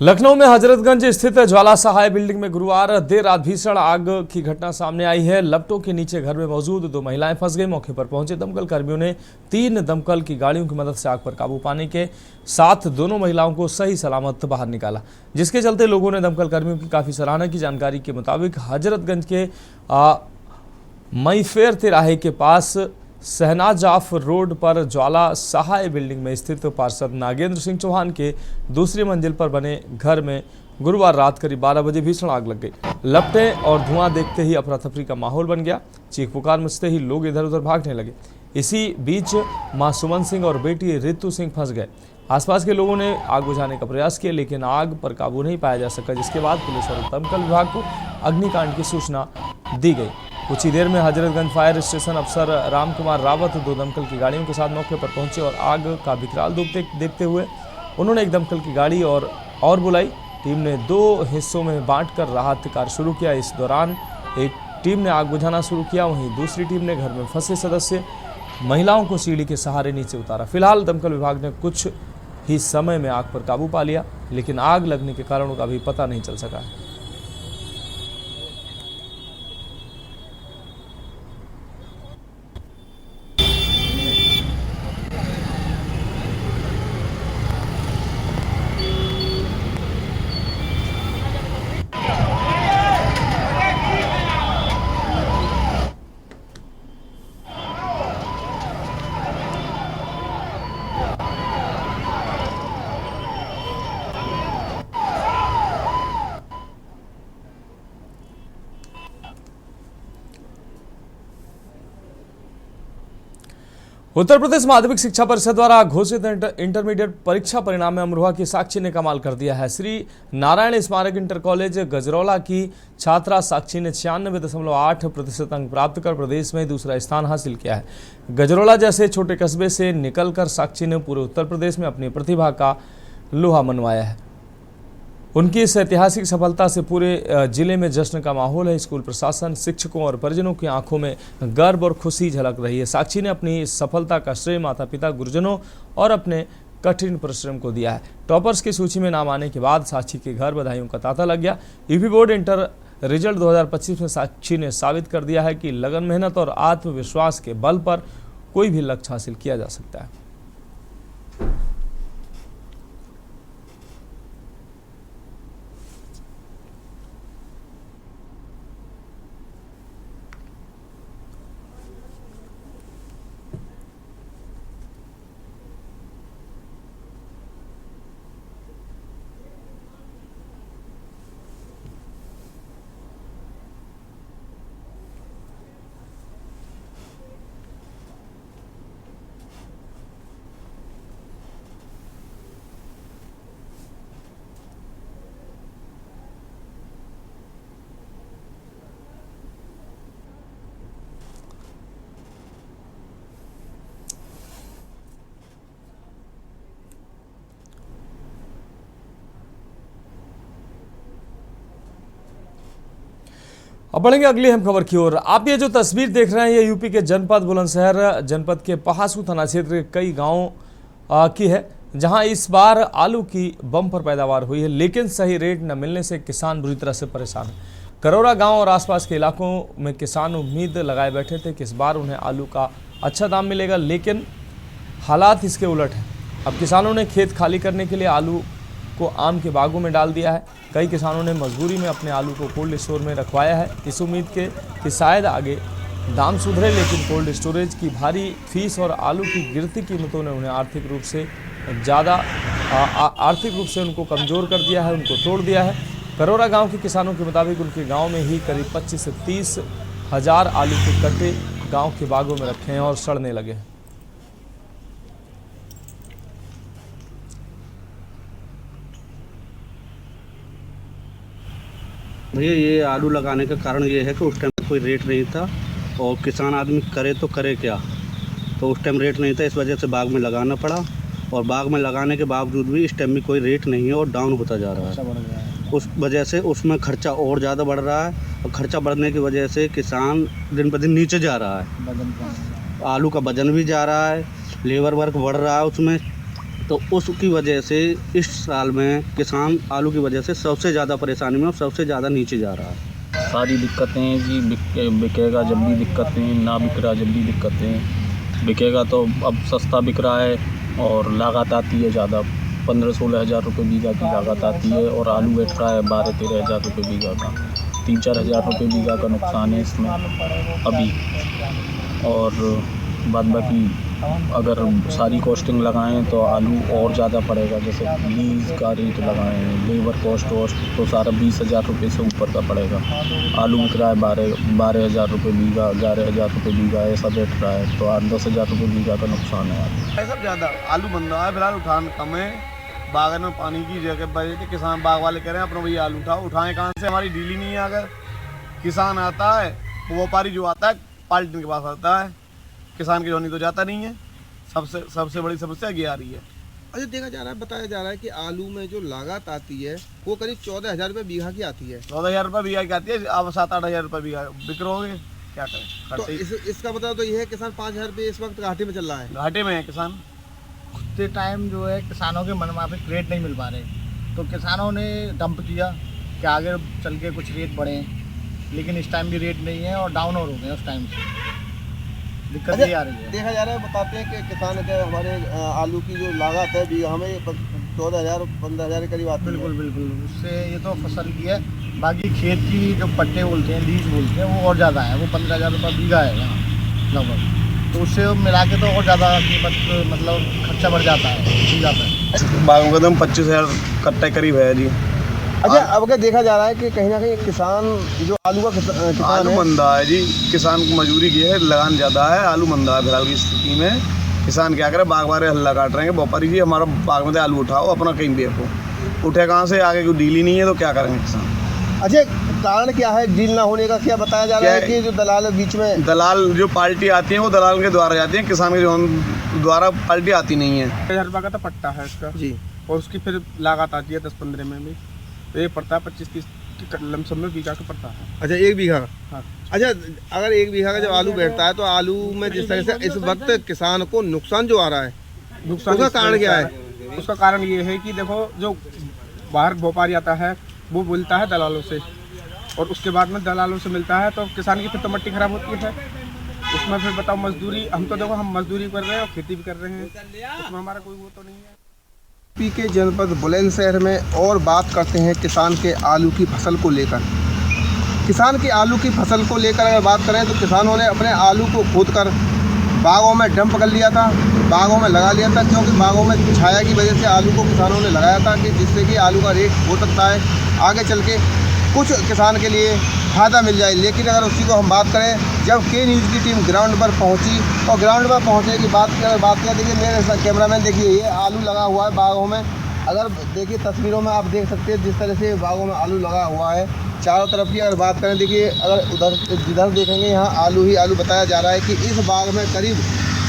लखनऊ में हजरतगंज स्थित ज्वाला सहाय बिल्डिंग में गुरुवार देर रात भीषण आग की घटना सामने आई है। लपटों के नीचे घर में मौजूद 2 महिलाएं फंस गई। मौके पर पहुंचे दमकल कर्मियों ने 3 दमकल की गाड़ियों की मदद से आग पर काबू पाने के साथ दोनों महिलाओं को सही सलामत बाहर निकाला, जिसके चलते लोगों ने दमकल कर्मियों की काफी सराहना की। जानकारी के मुताबिक हजरतगंज के मईफेर तिराहे के पास शहनाजाफ रोड पर ज्वाला सहाय बिल्डिंग में स्थित पार्षद नागेंद्र सिंह चौहान के दूसरी मंजिल पर बने घर में गुरुवार रात करीब 12 बजे भीषण आग लग गई। लपटें और धुआं देखते ही अफरा तफरी का माहौल बन गया। चीख पुकार मचते ही लोग इधर उधर भागने लगे। इसी बीच मां सुमन सिंह और बेटी रितु सिंह फंस गए। आसपास के लोगों ने आग बुझाने का प्रयास किया, लेकिन आग पर काबू नहीं पाया जा सका, जिसके बाद पुलिस और दमकल विभाग को अग्निकांड की सूचना दी गई। कुछ ही देर में हजरतगंज फायर स्टेशन अफसर रामकुमार रावत 2 दमकल की गाड़ियों के साथ मौके पर पहुंचे और आग का विकराल रूप देखते हुए उन्होंने एक दमकल की गाड़ी और बुलाई। टीम ने 2 हिस्सों में बांटकर राहत कार्य शुरू किया। इस दौरान एक टीम ने आग बुझाना शुरू किया, वहीं दूसरी टीम ने घर में फंसे सदस्य महिलाओं को सीढ़ी के सहारे नीचे उतारा। फिलहाल दमकल विभाग ने कुछ ही समय में आग पर काबू पा लिया, लेकिन आग लगने के कारणों का अभी पता नहीं चल सका है। उत्तर प्रदेश माध्यमिक शिक्षा परिषद द्वारा घोषित इंटरमीडिएट परीक्षा परिणाम में अमरोहा की साक्षी ने कमाल कर दिया है। श्री नारायण स्मारक इंटर कॉलेज गजरौला की छात्रा साक्षी ने 96.8% अंक प्राप्त कर प्रदेश में दूसरा स्थान हासिल किया है। गजरौला जैसे छोटे कस्बे से निकलकर साक्षी ने पूरे उत्तर प्रदेश में अपनी प्रतिभा का लोहा मनवाया है। उनकी इस ऐतिहासिक सफलता से पूरे जिले में जश्न का माहौल है। स्कूल प्रशासन, शिक्षकों और परिजनों की आंखों में गर्व और खुशी झलक रही है। साक्षी ने अपनी इस सफलता का श्रेय माता पिता, गुरुजनों और अपने कठिन परिश्रम को दिया है। टॉपर्स की सूची में नाम आने के बाद साक्षी के घर बधाइयों का तांता लग गया। यूपी बोर्ड इंटर रिजल्ट 2025 में साक्षी ने साबित कर दिया है कि लगन, मेहनत और आत्मविश्वास के बल पर कोई भी लक्ष्य हासिल किया जा सकता है। अब बढ़ेंगे अगली अहम खबर की ओर। आप ये जो तस्वीर देख रहे हैं ये यूपी के जनपद बुलंदशहर जनपद के पहासू थाना क्षेत्र के कई गांवों की है, जहां इस बार आलू की बम्पर पैदावार हुई है, लेकिन सही रेट न मिलने से किसान बुरी तरह से परेशान है। करोरा गांव और आसपास के इलाकों में किसान उम्मीद लगाए बैठे थे कि इस बार उन्हें आलू का अच्छा दाम मिलेगा, लेकिन हालात इसके उलट हैं। अब किसानों ने खेत खाली करने के लिए आलू को आम के बागों में डाल दिया है। कई किसानों ने मजबूरी में अपने आलू को कोल्ड स्टोर में रखवाया है, इस उम्मीद के कि शायद आगे दाम सुधरे, लेकिन कोल्ड स्टोरेज की भारी फीस और आलू की गिरती कीमतों ने उन्हें आर्थिक रूप से उनको कमज़ोर कर दिया है, उनको तोड़ दिया है। करोरा गांव के किसानों के मुताबिक उनके गांव में ही करीब 25 से 30 हज़ार आलू के कट्टे गांव के बागों में रखे हैं और सड़ने लगे हैं। भैया ये आलू लगाने का कारण ये है कि उस टाइम कोई रेट नहीं था और किसान आदमी करे तो करे क्या, तो उस टाइम रेट नहीं था, इस वजह से बाग में लगाना पड़ा। और बाग में लगाने के बावजूद भी इस टाइम में कोई रेट नहीं है और डाउन होता जा रहा है। उस वजह से उसमें खर्चा और ज़्यादा बढ़ रहा है और खर्चा बढ़ने की वजह से किसान दिन ब दिन नीचे जा रहा है। आलू का वजन भी जा रहा है, लेबर वर्क बढ़ रहा है उसमें, तो उसकी वजह से इस साल में किसान आलू की वजह से सबसे ज़्यादा परेशानी में और सबसे ज़्यादा नीचे जा रहा है। सारी दिक्कतें हैं जी, बिकेगा जब भी दिक्कतें, ना बिक रहा जब भी दिक्कतें। बिकेगा तो अब सस्ता बिक रहा है और लागत आती है ज़्यादा, 15-16 हज़ार रुपये बीघा की लागत आती है और आलू बैठ रहा है 12-13 हज़ार रुपये बीघा का। 3-4 हज़ार रुपये बीघा का नुकसान है इसमें अभी। और बाद बाकी अगर सारी कॉस्टिंग लगाएं तो आलू और ज़्यादा पड़ेगा, जैसे लीज का रेट लगाएं, लेबर कॉस्ट तो सारा 20 हज़ार रुपये से ऊपर का पड़ेगा। आलू बिक रहा है 12 हज़ार रुपये बीघा, 11 हज़ार रुपये बीघा ऐसा बैठ रहा है, तो 8-10 हज़ार रुपये बीघा का नुकसान है। सब ज़्यादा आलू बन रहा है, फिलहाल उठान कम है, बागन में पानी की जगह वजह से किसान बाग वाले कह रहे हैं अपना भैया आलू उठाएँ कहाँ से, हमारी डीली नहीं है। अगर किसान आता है, व्यापारी जो आता है पाल्टी के पास आता है, किसान की जोनी तो जाता नहीं है। सबसे बड़ी समस्या ये आ रही है। अच्छा, देखा जा रहा है, बताया जा रहा है कि आलू में जो लागत आती है वो करीब 14 हज़ार रुपये बीघा की आती है। 14 हज़ार रुपये बीघा की आती है, अब 7-8 हज़ार रुपये बीघा बिक रहे हैं, क्या करें। तो इसका मतलब तो ये है किसान 5 हज़ार रुपये इस वक्त घाटे में चल रहा है। घाटे में है किसान। उतने टाइम जो है किसानों के मनमाफिक रेट नहीं मिल पा रहे, तो किसानों ने डंप किया कि आगे चल के कुछ रेट बढ़े, लेकिन इस टाइम भी रेट नहीं है और डाउन और हो गए उस टाइम से। दिक्कत ये आ रही है। देखा जा रहा है, बताते हैं कि किसान के हमारे आलू की जो लागत है बीघा में 14,000-15,000 के करीब आती है। बिल्कुल उससे ये तो फसल की है, बाकी खेत की जो पट्टे बोलते हैं, लीज बोलते हैं, वो और ज़्यादा है, वो 15,000 रुपये बीघा है यहाँ लगभग, तो उससे मिला के तो और ज़्यादा कीमत मतलब खर्चा बढ़ जाता है। बागों का दाम 25,000 कट्टे करीब है जी। अच्छा, अब क्या देखा जा रहा है कि कहीं ना कहीं किसान जो आलू का किसान आलू मंदा है जी, किसान की मजबूरी की है, लगान ज़्यादा है, आलू मंदा है। फिलहाल की स्थिति में किसान क्या करे, बाग वाले हल्ला काट रहे हैं, व्यापारी जी हमारा बाग में से आलू उठाओ, अपना कहीं बेचो। उठे कहाँ से, आगे कोई डील ही नहीं है, तो क्या करेंगे किसान। अच्छा, कारण क्या है डील ना होने का? क्या बताया जा रहा है कि जो दलाल बीच में, दलाल जो पार्टी आती है वो दलाल के द्वारा जाती है, किसान के जो द्वारा पार्टी आती नहीं है। 1000 रुपये का तो पट्टा है इसका जी, और उसकी फिर लागत आती है 10-15 में भी, तो ये पड़ता है 25-30 लमसम में बीघा का पड़ता है। अच्छा, 1 बीघा। हाँ। अच्छा, अगर 1 बीघा का जब आलू बैठता है तो आलू में जिस तरह से इस वक्त किसान को नुकसान जो आ रहा है, उसका कारण क्या है? उसका कारण ये है कि देखो, जो बाहर व्यापारी आता है वो बोलता है दलालों से, और उसके बाद में दलालों से मिलता है, तो किसान की फिर तो मट्टी खराब होती है। उसमें फिर बताओ मजदूरी, हम तो देखो हम मजदूरी कर रहे हैं और खेती भी कर रहे हैं, उसमें हमारा कोई वो तो नहीं है। यूपी के जनपद बुलंदशहर में और बात करते हैं किसान के आलू की फसल को लेकर। किसान की आलू की फसल को लेकर अगर बात करें तो किसानों ने अपने आलू को खोदकर बागों में डंप कर लिया था, बागों में लगा लिया था, क्योंकि बागों में छाया की वजह से आलू को किसानों ने लगाया था कि जिससे कि आलू का रेट हो सकता है आगे चल के कुछ किसान के लिए फ़ायदा मिल जाए। लेकिन अगर उसी को हम बात करें, जब के न्यूज़ की टीम ग्राउंड पर पहुंची और ग्राउंड पर पहुंचने की बात करें, देखिए मेरे कैमरामैन देखिए, ये आलू लगा हुआ है बागों में। अगर देखिए तस्वीरों में आप देख सकते हैं जिस तरह से बागों में आलू लगा हुआ है चारों तरफ की। अगर बात करें, देखिए अगर उधर जिधर देखेंगे यहाँ आलू ही आलू बताया जा रहा है कि इस बाग में करीब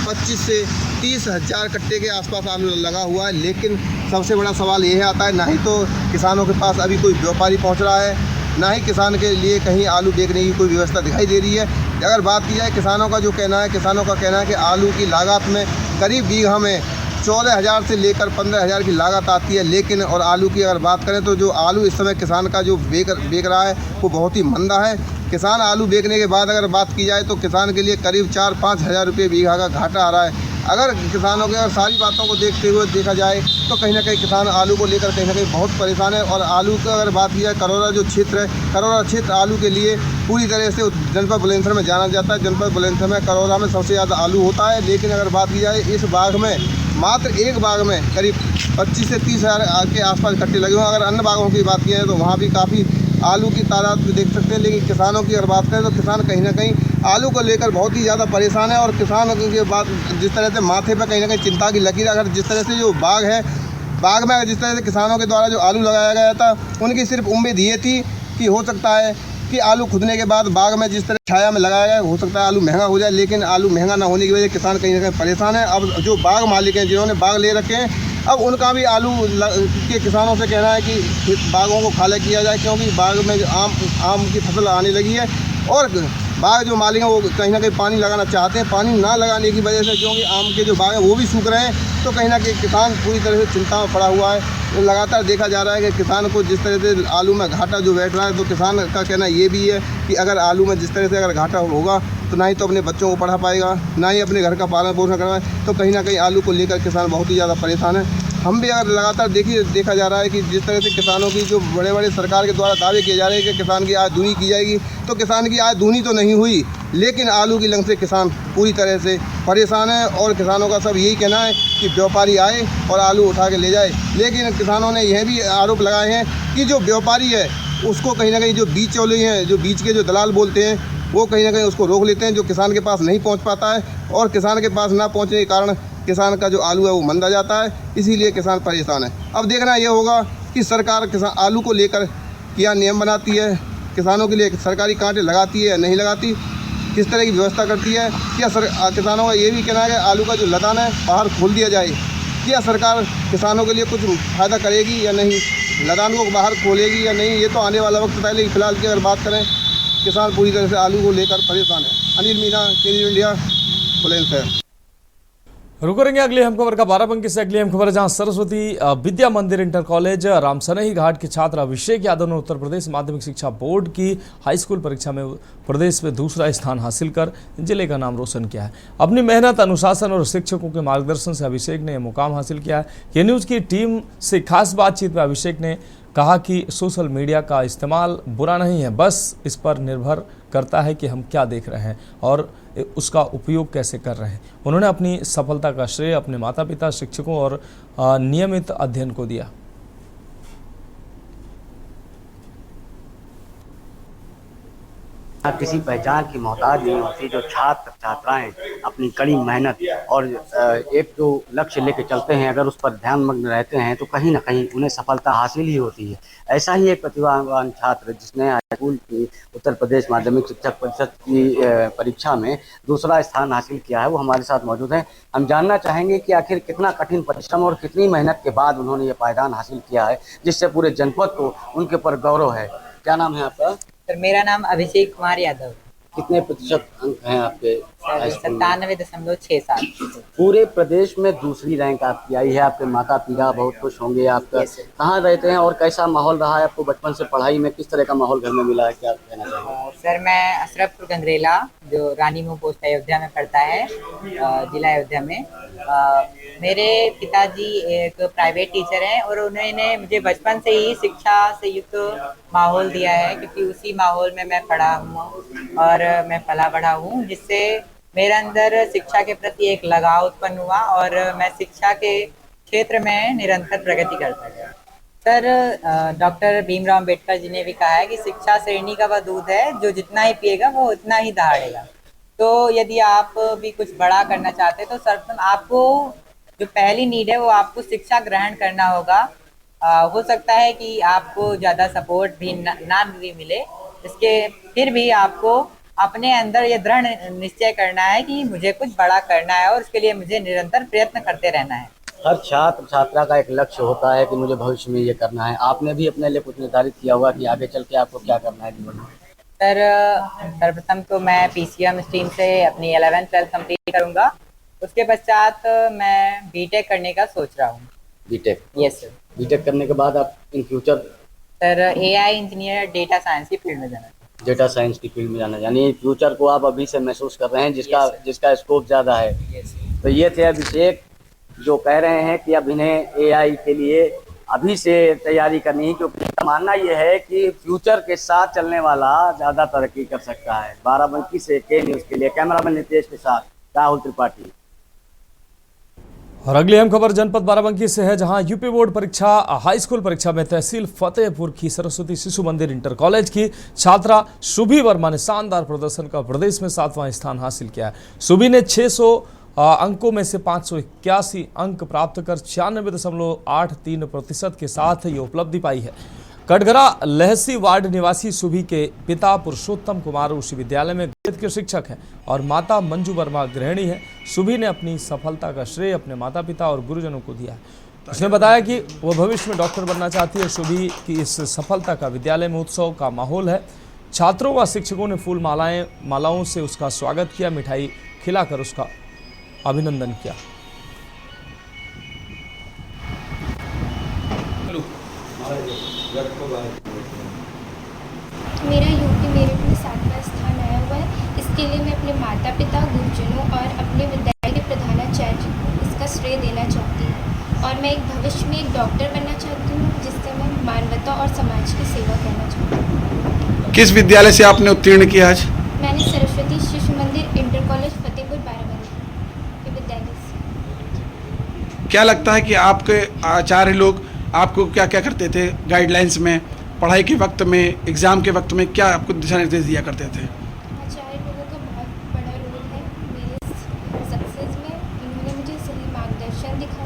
25 से 30 हज़ार कट्टे के आसपास आलू लगा हुआ है। लेकिन सबसे बड़ा सवाल ये आता है, ना ही तो किसानों के पास अभी कोई व्यापारी पहुँच रहा है, ना ही किसान के लिए कहीं आलू बेचने की कोई व्यवस्था दिखाई दे रही है। अगर बात की जाए किसानों का जो कहना है, किसानों का कहना है कि आलू की लागत में करीब बीघा में 14,000 से लेकर 15,000 की लागत आती है। लेकिन और आलू की अगर बात करें तो जो आलू इस समय किसान का जो बेच रहा है वो बहुत ही मंदा है। किसान आलू बेचने के बाद अगर बात की जाए तो किसान के लिए करीब 4-5 हज़ार रुपये बीघा का घाटा आ रहा है। अगर किसानों के अगर सारी बातों को देखते हुए देखा जाए तो कहीं ना कहीं किसान आलू को लेकर कहीं ना कहीं बहुत परेशान है। और आलू का अगर बात की जाए, करौरा जो क्षेत्र है, करौरा क्षेत्र आलू के लिए पूरी तरह से जनपद बुलंदशहर में जाना जाता है। जनपद बुलंदशहर में करौरा में सबसे ज़्यादा आलू होता है। लेकिन अगर बात की जाए इस बाग में, मात्र एक बाग में करीब 25 से 30 हज़ार के आसपास कट्टे लगे हुए हैं। अगर अन्य बागों की बात की जाए तो वहाँ भी काफ़ी आलू की तादाद भी देख सकते हैं। लेकिन किसानों की अगर बात करें तो किसान कहीं ना कहीं आलू को लेकर बहुत ही ज़्यादा परेशान है। और किसान के बात जिस तरह से माथे पर कहीं ना कहीं चिंता की लकीर, अगर जिस तरह से जो बाग है, बाग में जिस तरह से किसानों के द्वारा जो आलू लगाया गया था, उनकी सिर्फ उम्मीद ये थी कि हो सकता है कि आलू खुदने के बाद बाग में जिस तरह छाया में लगाया गया, हो सकता है आलू महंगा हो जाए। लेकिन आलू महंगा ना होने की वजह से किसान कहीं ना कहीं परेशान है। अब जो बाग मालिक हैं, जिन्होंने बाग ले रखे हैं, अब उनका भी आलू के किसानों से कहना है कि बागों को खाली किया जाए, क्योंकि बाग में आम की फसल आने लगी है। और बाग जो मालिक हैं वो कहीं ना कहीं पानी लगाना चाहते हैं। पानी ना लगाने की वजह से, क्योंकि आम के जो बाग हैं वो भी सूख रहे हैं, तो कहीं ना कहीं किसान पूरी तरह से चिंता में पड़ा हुआ है। तो लगातार देखा जा रहा है कि किसान को जिस तरह से आलू में घाटा जो बैठ रहा है, तो किसान का कहना ये भी है कि अगर आलू में जिस तरह से अगर घाटा होगा तो ना ही तो अपने बच्चों को पढ़ा पाएगा, ना ही अपने घर का पालन पोषण कर पाएगा। तो कहीं ना कहीं आलू को लेकर किसान बहुत ही ज़्यादा परेशान है। हम भी अगर लगातार देखा जा रहा है कि जिस तरह से किसानों की जो बड़े बड़े सरकार के द्वारा दावे किए जा रहे हैं कि किसान की आय दूनी की जाएगी, तो किसान की आय दूनी तो नहीं हुई, लेकिन आलू की लंग से किसान पूरी तरह से परेशान है। और किसानों का सब यही कहना है कि व्यापारी आए और आलू उठा के ले जाए। लेकिन किसानों ने यह भी आरोप लगाए हैं कि जो व्यापारी है उसको कहीं ना कहीं जो बीज वाले हैं, जो बीज के जो दलाल बोलते हैं, वो कहीं ना कहीं उसको रोक लेते हैं, जो किसान के पास नहीं पहुंच पाता है। और किसान के पास ना पहुंचने के कारण किसान का जो आलू है वो मंदा जाता है, इसीलिए किसान परेशान है। अब देखना ये होगा कि सरकार किसान आलू को लेकर क्या नियम बनाती है, किसानों के लिए सरकारी कांटे लगाती है या नहीं लगाती, किस तरह की व्यवस्था करती है। क्या किसानों का ये भी कहना है कि आलू का जो लदान है बाहर खोल दिया जाए, क्या सरकार किसानों के लिए कुछ फ़ायदा करेगी या नहीं, लदान को बाहर खोलेगी या नहीं, ये तो आने वाला वक्त पता है। लेकिन फिलहाल की अगर बात करें, किसान पूरी तरह से आलू को लेकर परेशान है। अनिल मीणा, केन्यू इंडिया, बुलंदशहर। रुक रहेंगे अगली अहम खबर का बाराबंकी से। अगली अहम खबर जहां सरस्वती विद्या मंदिर इंटर कॉलेज रामसनही घाट के छात्र अभिषेक यादव ने उत्तर प्रदेश माध्यमिक शिक्षा बोर्ड की हाई स्कूल परीक्षा में प्रदेश में दूसरा स्थान हासिल कर जिले का नाम रोशन किया है। अपनी मेहनत, अनुशासन और शिक्षकों के मार्गदर्शन से अभिषेक ने यह मुकाम हासिल किया है। के न्यूज़ की टीम से खास बातचीत में अभिषेक ने कहा कि सोशल मीडिया का इस्तेमाल बुरा नहीं है, बस इस पर निर्भर करता है कि हम क्या देख रहे हैं और उसका उपयोग कैसे कर रहे हैं। उन्होंने अपनी सफलता का श्रेय अपने माता पिता, शिक्षकों और नियमित अध्ययन को दिया। किसी पहचान की मोहताज नहीं होती। जो छात्र छात्राएं अपनी कड़ी मेहनत और एक जो लक्ष्य लेकर चलते हैं, अगर उस पर ध्यानमग्न रहते हैं तो कहीं ना कहीं उन्हें सफलता हासिल ही होती है। ऐसा ही एक प्रतिभावान छात्र जिसने हाई स्कूल की उत्तर प्रदेश माध्यमिक शिक्षक परिषद की परीक्षा में दूसरा स्थान हासिल किया है, वो हमारे साथ मौजूद हैं। हम जानना चाहेंगे कि आखिर कितना कठिन परिश्रम और कितनी मेहनत के बाद उन्होंने ये पायदान हासिल किया है, जिससे पूरे जनपद को उनके ऊपर गौरव है। क्या नाम है आपका? सर मेरा नाम अभिषेक कुमार यादव। कितने प्रतिशत अंक हैं आपके? 97.67। पूरे प्रदेश में दूसरी रैंक आपकी आई है। आपके माता पिता बहुत खुश होंगे। आपका कहाँ रहते हैं और कैसा माहौल रहा है आपको बचपन से? पढ़ाई में किस तरह का माहौल घर में मिला है, क्या कहना चाहेंगे? सर मैं अशरफपुर गंगरेला, जो रानी मुँह पोस्ट अयोध्या में पड़ता है, जिला अयोध्या में। मेरे पिताजी एक प्राइवेट टीचर हैं और उन्होंने मुझे बचपन से ही शिक्षा से युक्त माहौल दिया है, क्योंकि उसी माहौल में मैं पढ़ा हूँ और मैं पला बढ़ा हूँ, जिससे मेरे अंदर शिक्षा के प्रति एक लगाव उत्पन्न हुआ और मैं शिक्षा के क्षेत्र में निरंतर प्रगति करता गया। सर डॉक्टर भीमराव अम्बेडकर जी ने भी कहा है कि शिक्षा श्रेणी का वह दूध है जो जितना ही पिएगा वो उतना ही दहाड़ेगा। तो यदि आप भी कुछ बड़ा करना चाहते हैं तो सर्वप्रथम आपको जो पहली नीड है वो आपको शिक्षा ग्रहण करना होगा। हो सकता है कि आपको ज़्यादा सपोर्ट भी ना भी मिले, इसके फिर भी आपको अपने अंदर ये दृढ़ निश्चय करना है कि मुझे कुछ बड़ा करना है और उसके लिए मुझे निरंतर प्रयत्न करते रहना है। हर छात्र छात्रा का एक लक्ष्य होता है कि मुझे भविष्य में ये करना है। आपने भी अपने लिए कुछ निर्धारित किया होगा कि आगे चल के आपको क्या करना है जीवन में? सर सर्वप्रथम तो मैं PCM स्ट्रीम से अपनी 11th 12th कंप्लीट करूंगा। उसके पश्चात मैं बीटेक करने का सोच रहा हूँ। बीटेक? Yes sir. बीटेक करने के बाद आप in future? Sir AI engineer data science की फील्ड में जाना। डेटा साइंस की फील्ड में जाना, यानी फ्यूचर को आप अभी से महसूस कर रहे हैं जिसका स्कोप ज़्यादा है। तो ये थे अभिषेक जो कह रहे हैं कि अब इन्हें AI के लिए अभी से तैयारी करनी है, क्योंकि इनका मानना ये है कि फ्यूचर के साथ चलने वाला ज़्यादा तरक्की कर सकता है। बाराबंकी से के न्यूज़ के लिए कैमरामैन नितेश के साथ राहुल त्रिपाठी। और अगली अहम खबर जनपद बाराबंकी से है, जहां यूपी बोर्ड परीक्षा हाई स्कूल परीक्षा में तहसील फतेहपुर की सरस्वती शिशु मंदिर इंटर कॉलेज की छात्रा शुभी वर्मा ने शानदार प्रदर्शन कर प्रदेश में 7वां स्थान हासिल किया है। शुभी ने 600 अंकों में से 581 अंक प्राप्त कर 96.83% के साथ ये उपलब्धि पाई है। कटघरा लहसी वार्ड निवासी शुभी के पिता पुरुषोत्तम कुमार उच्च विद्यालय में गणित के शिक्षक हैं और माता मंजू वर्मा गृहिणी है। शुभी ने अपनी सफलता का श्रेय अपने माता पिता और गुरुजनों को दिया है। उसने बताया कि वह भविष्य में डॉक्टर बनना चाहती है। शुभी की इस सफलता का विद्यालय में उत्सव का माहौल है। छात्रों व शिक्षकों ने फूल मालाओं से उसका स्वागत किया, मिठाई खिलाकर उसका अभिनंदन किया। मेरा यूपी मेरिट में 7वां स्थान आया हुआ है। इसके लिए मैं अपने माता पिता, गुरुजनों और अपने विद्यालय के प्रधानाचार्य जी को इसका श्रेय देना चाहती हूँ। और मैं एक भविष्य में एक डॉक्टर बनना चाहती हूँ, जिससे मैं मानवता और समाज की सेवा करना चाहती हूँ। किस विद्यालय से आपने उत्तीर्ण किया आज? मैंने सरस्वती शिशु मंदिर इंटर कॉलेज फतेहपुर बाराबंकी के विद्यालय से। क्या लगता है कि आपके आचार्य लोग आपको क्या क्या करते थे गाइडलाइंस में, पढ़ाई के वक्त में, एग्ज़ाम के वक्त में, क्या आपको दिशा निर्देश दिया करते थे? आचार्य लोगों का बहुत बड़ा रोल है मेरे सक्सेस में। इन्होंने मुझे सही मार्गदर्शन दिखाया।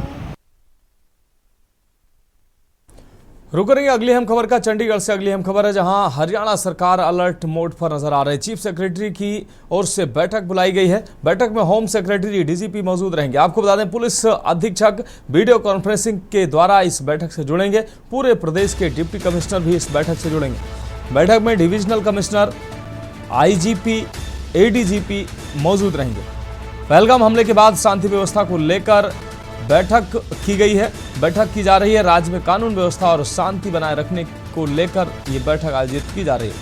रुक करेंगे अगली अहम खबर का। चंडीगढ़ से अगली अहम खबर है, जहां हरियाणा सरकार अलर्ट मोड पर नजर आ रही है। चीफ सेक्रेटरी की ओर से बैठक बुलाई गई है। बैठक में होम सेक्रेटरी, DGP मौजूद रहेंगे। आपको बता दें, पुलिस अधीक्षक वीडियो कॉन्फ्रेंसिंग के द्वारा इस बैठक से जुड़ेंगे। पूरे प्रदेश के डिप्टी कमिश्नर भी इस बैठक से जुड़ेंगे। बैठक में डिविजनल कमिश्नर, IGP, ADGP मौजूद रहेंगे। पहलगाम हमले के बाद शांति व्यवस्था को लेकर बैठक की गई है। बैठक की जा रही है। राज्य में कानून व्यवस्था और शांति बनाए रखने को लेकर ये बैठक आयोजित की जा रही है।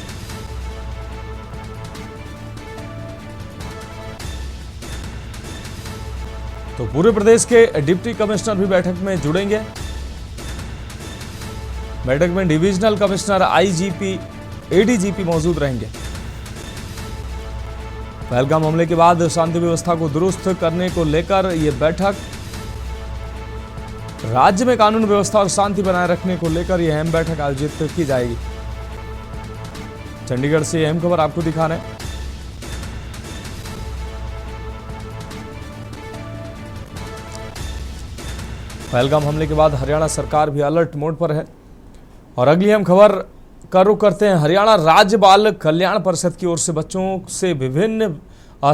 तो पूरे प्रदेश के डिप्टी कमिश्नर भी बैठक में जुड़ेंगे। बैठक में डिविजनल कमिश्नर, IGP, ADGP मौजूद रहेंगे। पहलगाम हमले के बाद शांति व्यवस्था को दुरुस्त करने को लेकर यह बैठक, राज्य में कानून व्यवस्था और शांति बनाए रखने को लेकर यह अहम बैठक आयोजित की जाएगी। चंडीगढ़ से अहम खबर आपको दिखा रहे हैं। पहलगाम हमले के बाद हरियाणा सरकार भी अलर्ट मोड पर है। और अगली अहम खबर का रुख करते हैं। हरियाणा राज्य बाल कल्याण परिषद की ओर से बच्चों से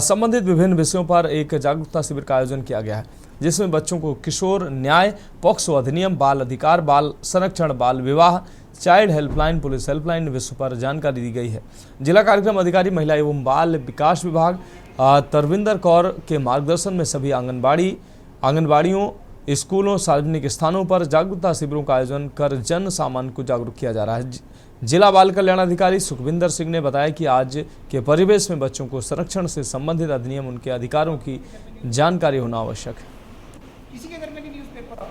संबंधित विभिन्न विषयों पर एक जागरूकता शिविर का आयोजन किया गया है, जिसमें बच्चों को किशोर न्याय, पॉक्सो अधिनियम, बाल अधिकार, बाल संरक्षण, बाल विवाह, चाइल्ड हेल्पलाइन, पुलिस हेल्पलाइन विषय पर जानकारी दी गई है। जिला कार्यक्रम अधिकारी महिला एवं बाल विकास विभाग तरविंदर कौर के मार्गदर्शन में सभी आंगनबाड़ियों, स्कूलों, सार्वजनिक स्थानों पर जागरूकता शिविरों का आयोजन कर जन सामान्य को जागरूक किया जा रहा है। जिला बाल कल्याण अधिकारी सुखविंदर सिंह ने बताया कि आज के परिवेश में बच्चों को संरक्षण से संबंधित अधिनियम, उनके अधिकारों की जानकारी होना आवश्यक है। किसी के घर में भी न्यूज़पेपर आता है?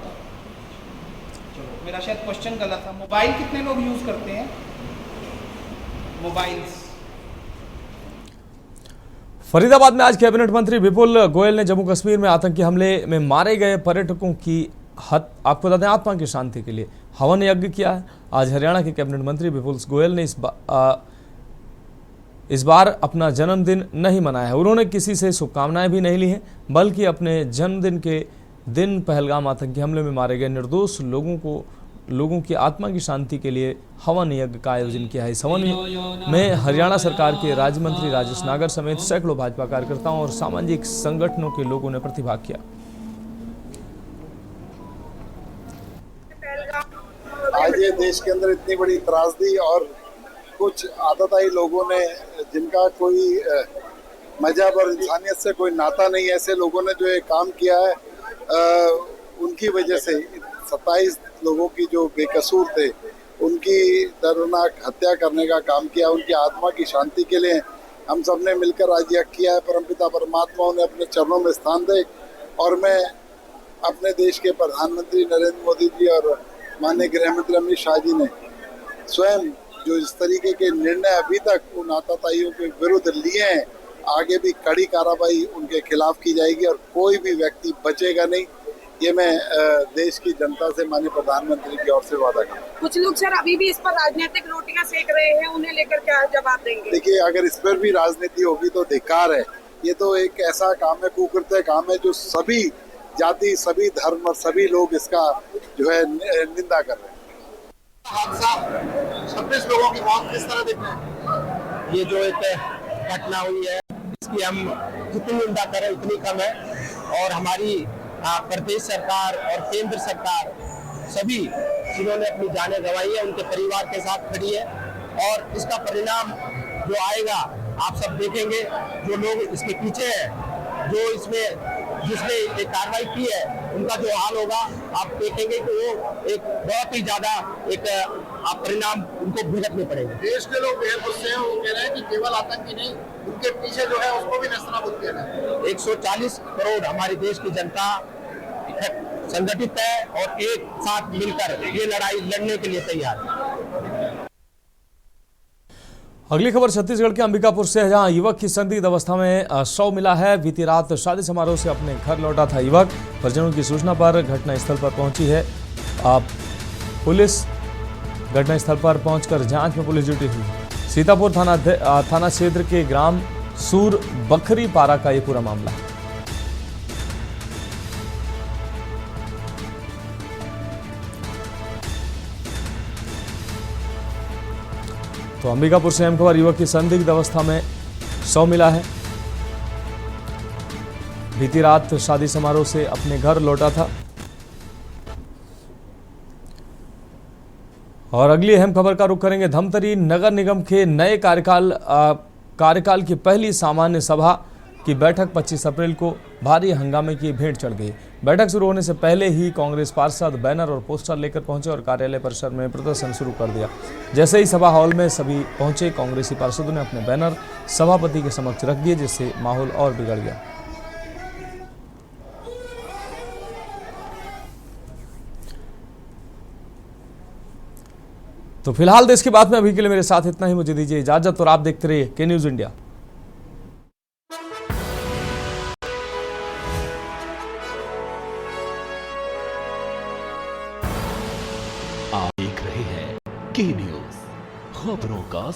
चलो, मेरा शायद क्वेश्चन गलत था। मोबाइल कितने लोग यूज करते हैं? मोबाइल्स। फरीदाबाद में आज कैबिनेट मंत्री विपुल गोयल ने जम्मू कश्मीर में आतंकी हमले में मारे गए पर्यटकों की आपको बता दें आत्मा की शांति के लिए हवन यज्ञ किया है। आज हरियाणा के कैबिनेट मंत्री विपुल गोयल ने इस बार अपना जन्मदिन नहीं मनाया है। उन्होंने किसी से शुभकामनाएं भी नहीं ली हैं, बल्कि अपने जन्मदिन के दिन पहलगाम आतंकी हमले में मारे गए निर्दोष लोगों की आत्मा की शांति के लिए हवन यज्ञ का आयोजन किया है। इस हवन में हरियाणा सरकार के राज्य मंत्री राजेश नागर समेत सैकड़ों भाजपा कार्यकर्ताओं और सामाजिक संगठनों के लोगों ने प्रतिभाग किया। ये देश के अंदर इतनी बड़ी त्रासदी और कुछ आदताई लोगों ने जिनका कोई मजहब और इंसानियत से कोई नाता नहीं, ऐसे लोगों ने जो ये काम किया है, उनकी वजह से 27 लोगों की जो बेकसूर थे उनकी दर्दनाक हत्या करने का काम किया। उनकी आत्मा की शांति के लिए हम सब ने मिलकर आज यज्ञ किया है। परमपिता परमात्मा उन्हें अपने चरणों में स्थान दे। और मैं अपने देश के प्रधानमंत्री नरेंद्र मोदी जी और माननीय गृह मंत्री अमित शाह जी ने स्वयं जो इस तरीके के निर्णय अभी तक उन आतताइयों के विरुद्ध लिए हैं, आगे भी कड़ी कार्रवाई उनके खिलाफ की जाएगी और कोई भी व्यक्ति बचेगा नहीं। ये मैं देश की जनता से माननीय प्रधानमंत्री की ओर से वादा करता हूँ। कुछ लोग सर अभी भी इस पर राजनीतिक रोटियां सेक रहे हैं, उन्हें लेकर क्या जवाब देंगे? देखिए, अगर इस पर भी राजनीति होगी तो धिक्कार है। ये तो एक ऐसा काम है, कुकृत्य काम है, जो सभी जाति, सभी धर्म और सभी लोग इसका जो है निंदा कर रहे हैं। हादसा 26 लोगों की मौत किस तरह देख रहे हैं? ये जो एक घटना हुई है इसकी हम जितनी निंदा करें उतनी कम है। और हमारी प्रदेश सरकार और केंद्र सरकार सभी जिन्होंने अपनी जानें गंवाई है उनके परिवार के साथ खड़ी है। और इसका परिणाम जो आएगा आप सब देखेंगे। जो लोग इसके पीछे हैं, जो जिसने ये कार्रवाई की है, उनका जो हाल होगा आप देखेंगे कि वो एक बहुत ही ज्यादा एक परिणाम उनको भुगतने पड़ेंगे। देश के लोग बेहद गुस्से हैं, वो कह रहे हैं कि केवल आतंकी नहीं, उनके पीछे जो है उसको भी नेस्तनाबूद किया जाए। 140 करोड़ हमारी देश की जनता संगठित है और एक साथ मिलकर ये लड़ाई लड़ने के लिए तैयार है। अगली खबर छत्तीसगढ़ के अंबिकापुर से है, जहां युवक की संदिग्ध अवस्था में शव मिला है। बीती रात शादी समारोह से अपने घर लौटा था युवक। परिजनों की सूचना पर घटनास्थल पर पहुंची है पुलिस। घटनास्थल पर पहुंचकर जांच में पुलिस जुटी हुई। सीतापुर थाना क्षेत्र के ग्राम सूर बखरी पारा का ये पूरा मामला है। तो अंबिकापुर से अहम खबर, युवक की संदिग्ध अवस्था में शव मिला है। बीती रात शादी समारोह से अपने घर लौटा था। और अगली अहम खबर का रुख करेंगे धमतरी नगर निगम के नए कार्यकाल की पहली सामान्य सभा की बैठक 25 अप्रैल को भारी हंगामे की भेंट चढ़ गई। बैठक शुरू होने से पहले ही कांग्रेस पार्षद बैनर और पोस्टर लेकर पहुंचे और कार्यालय परिसर में प्रदर्शन शुरू कर दिया। जैसे ही सभा हॉल में सभी पहुंचे, कांग्रेसी पार्षदों ने अपने बैनर सभापति के समक्ष रख दिए, जिससे माहौल और बिगड़ गया। तो फिलहाल देश की बात में अभी के लिए मेरे साथ इतना ही। मुझे दीजिए इजाजत और आप देखते रहिए के न्यूज इंडिया। आप देख रहे हैं के न्यूज, खबरों का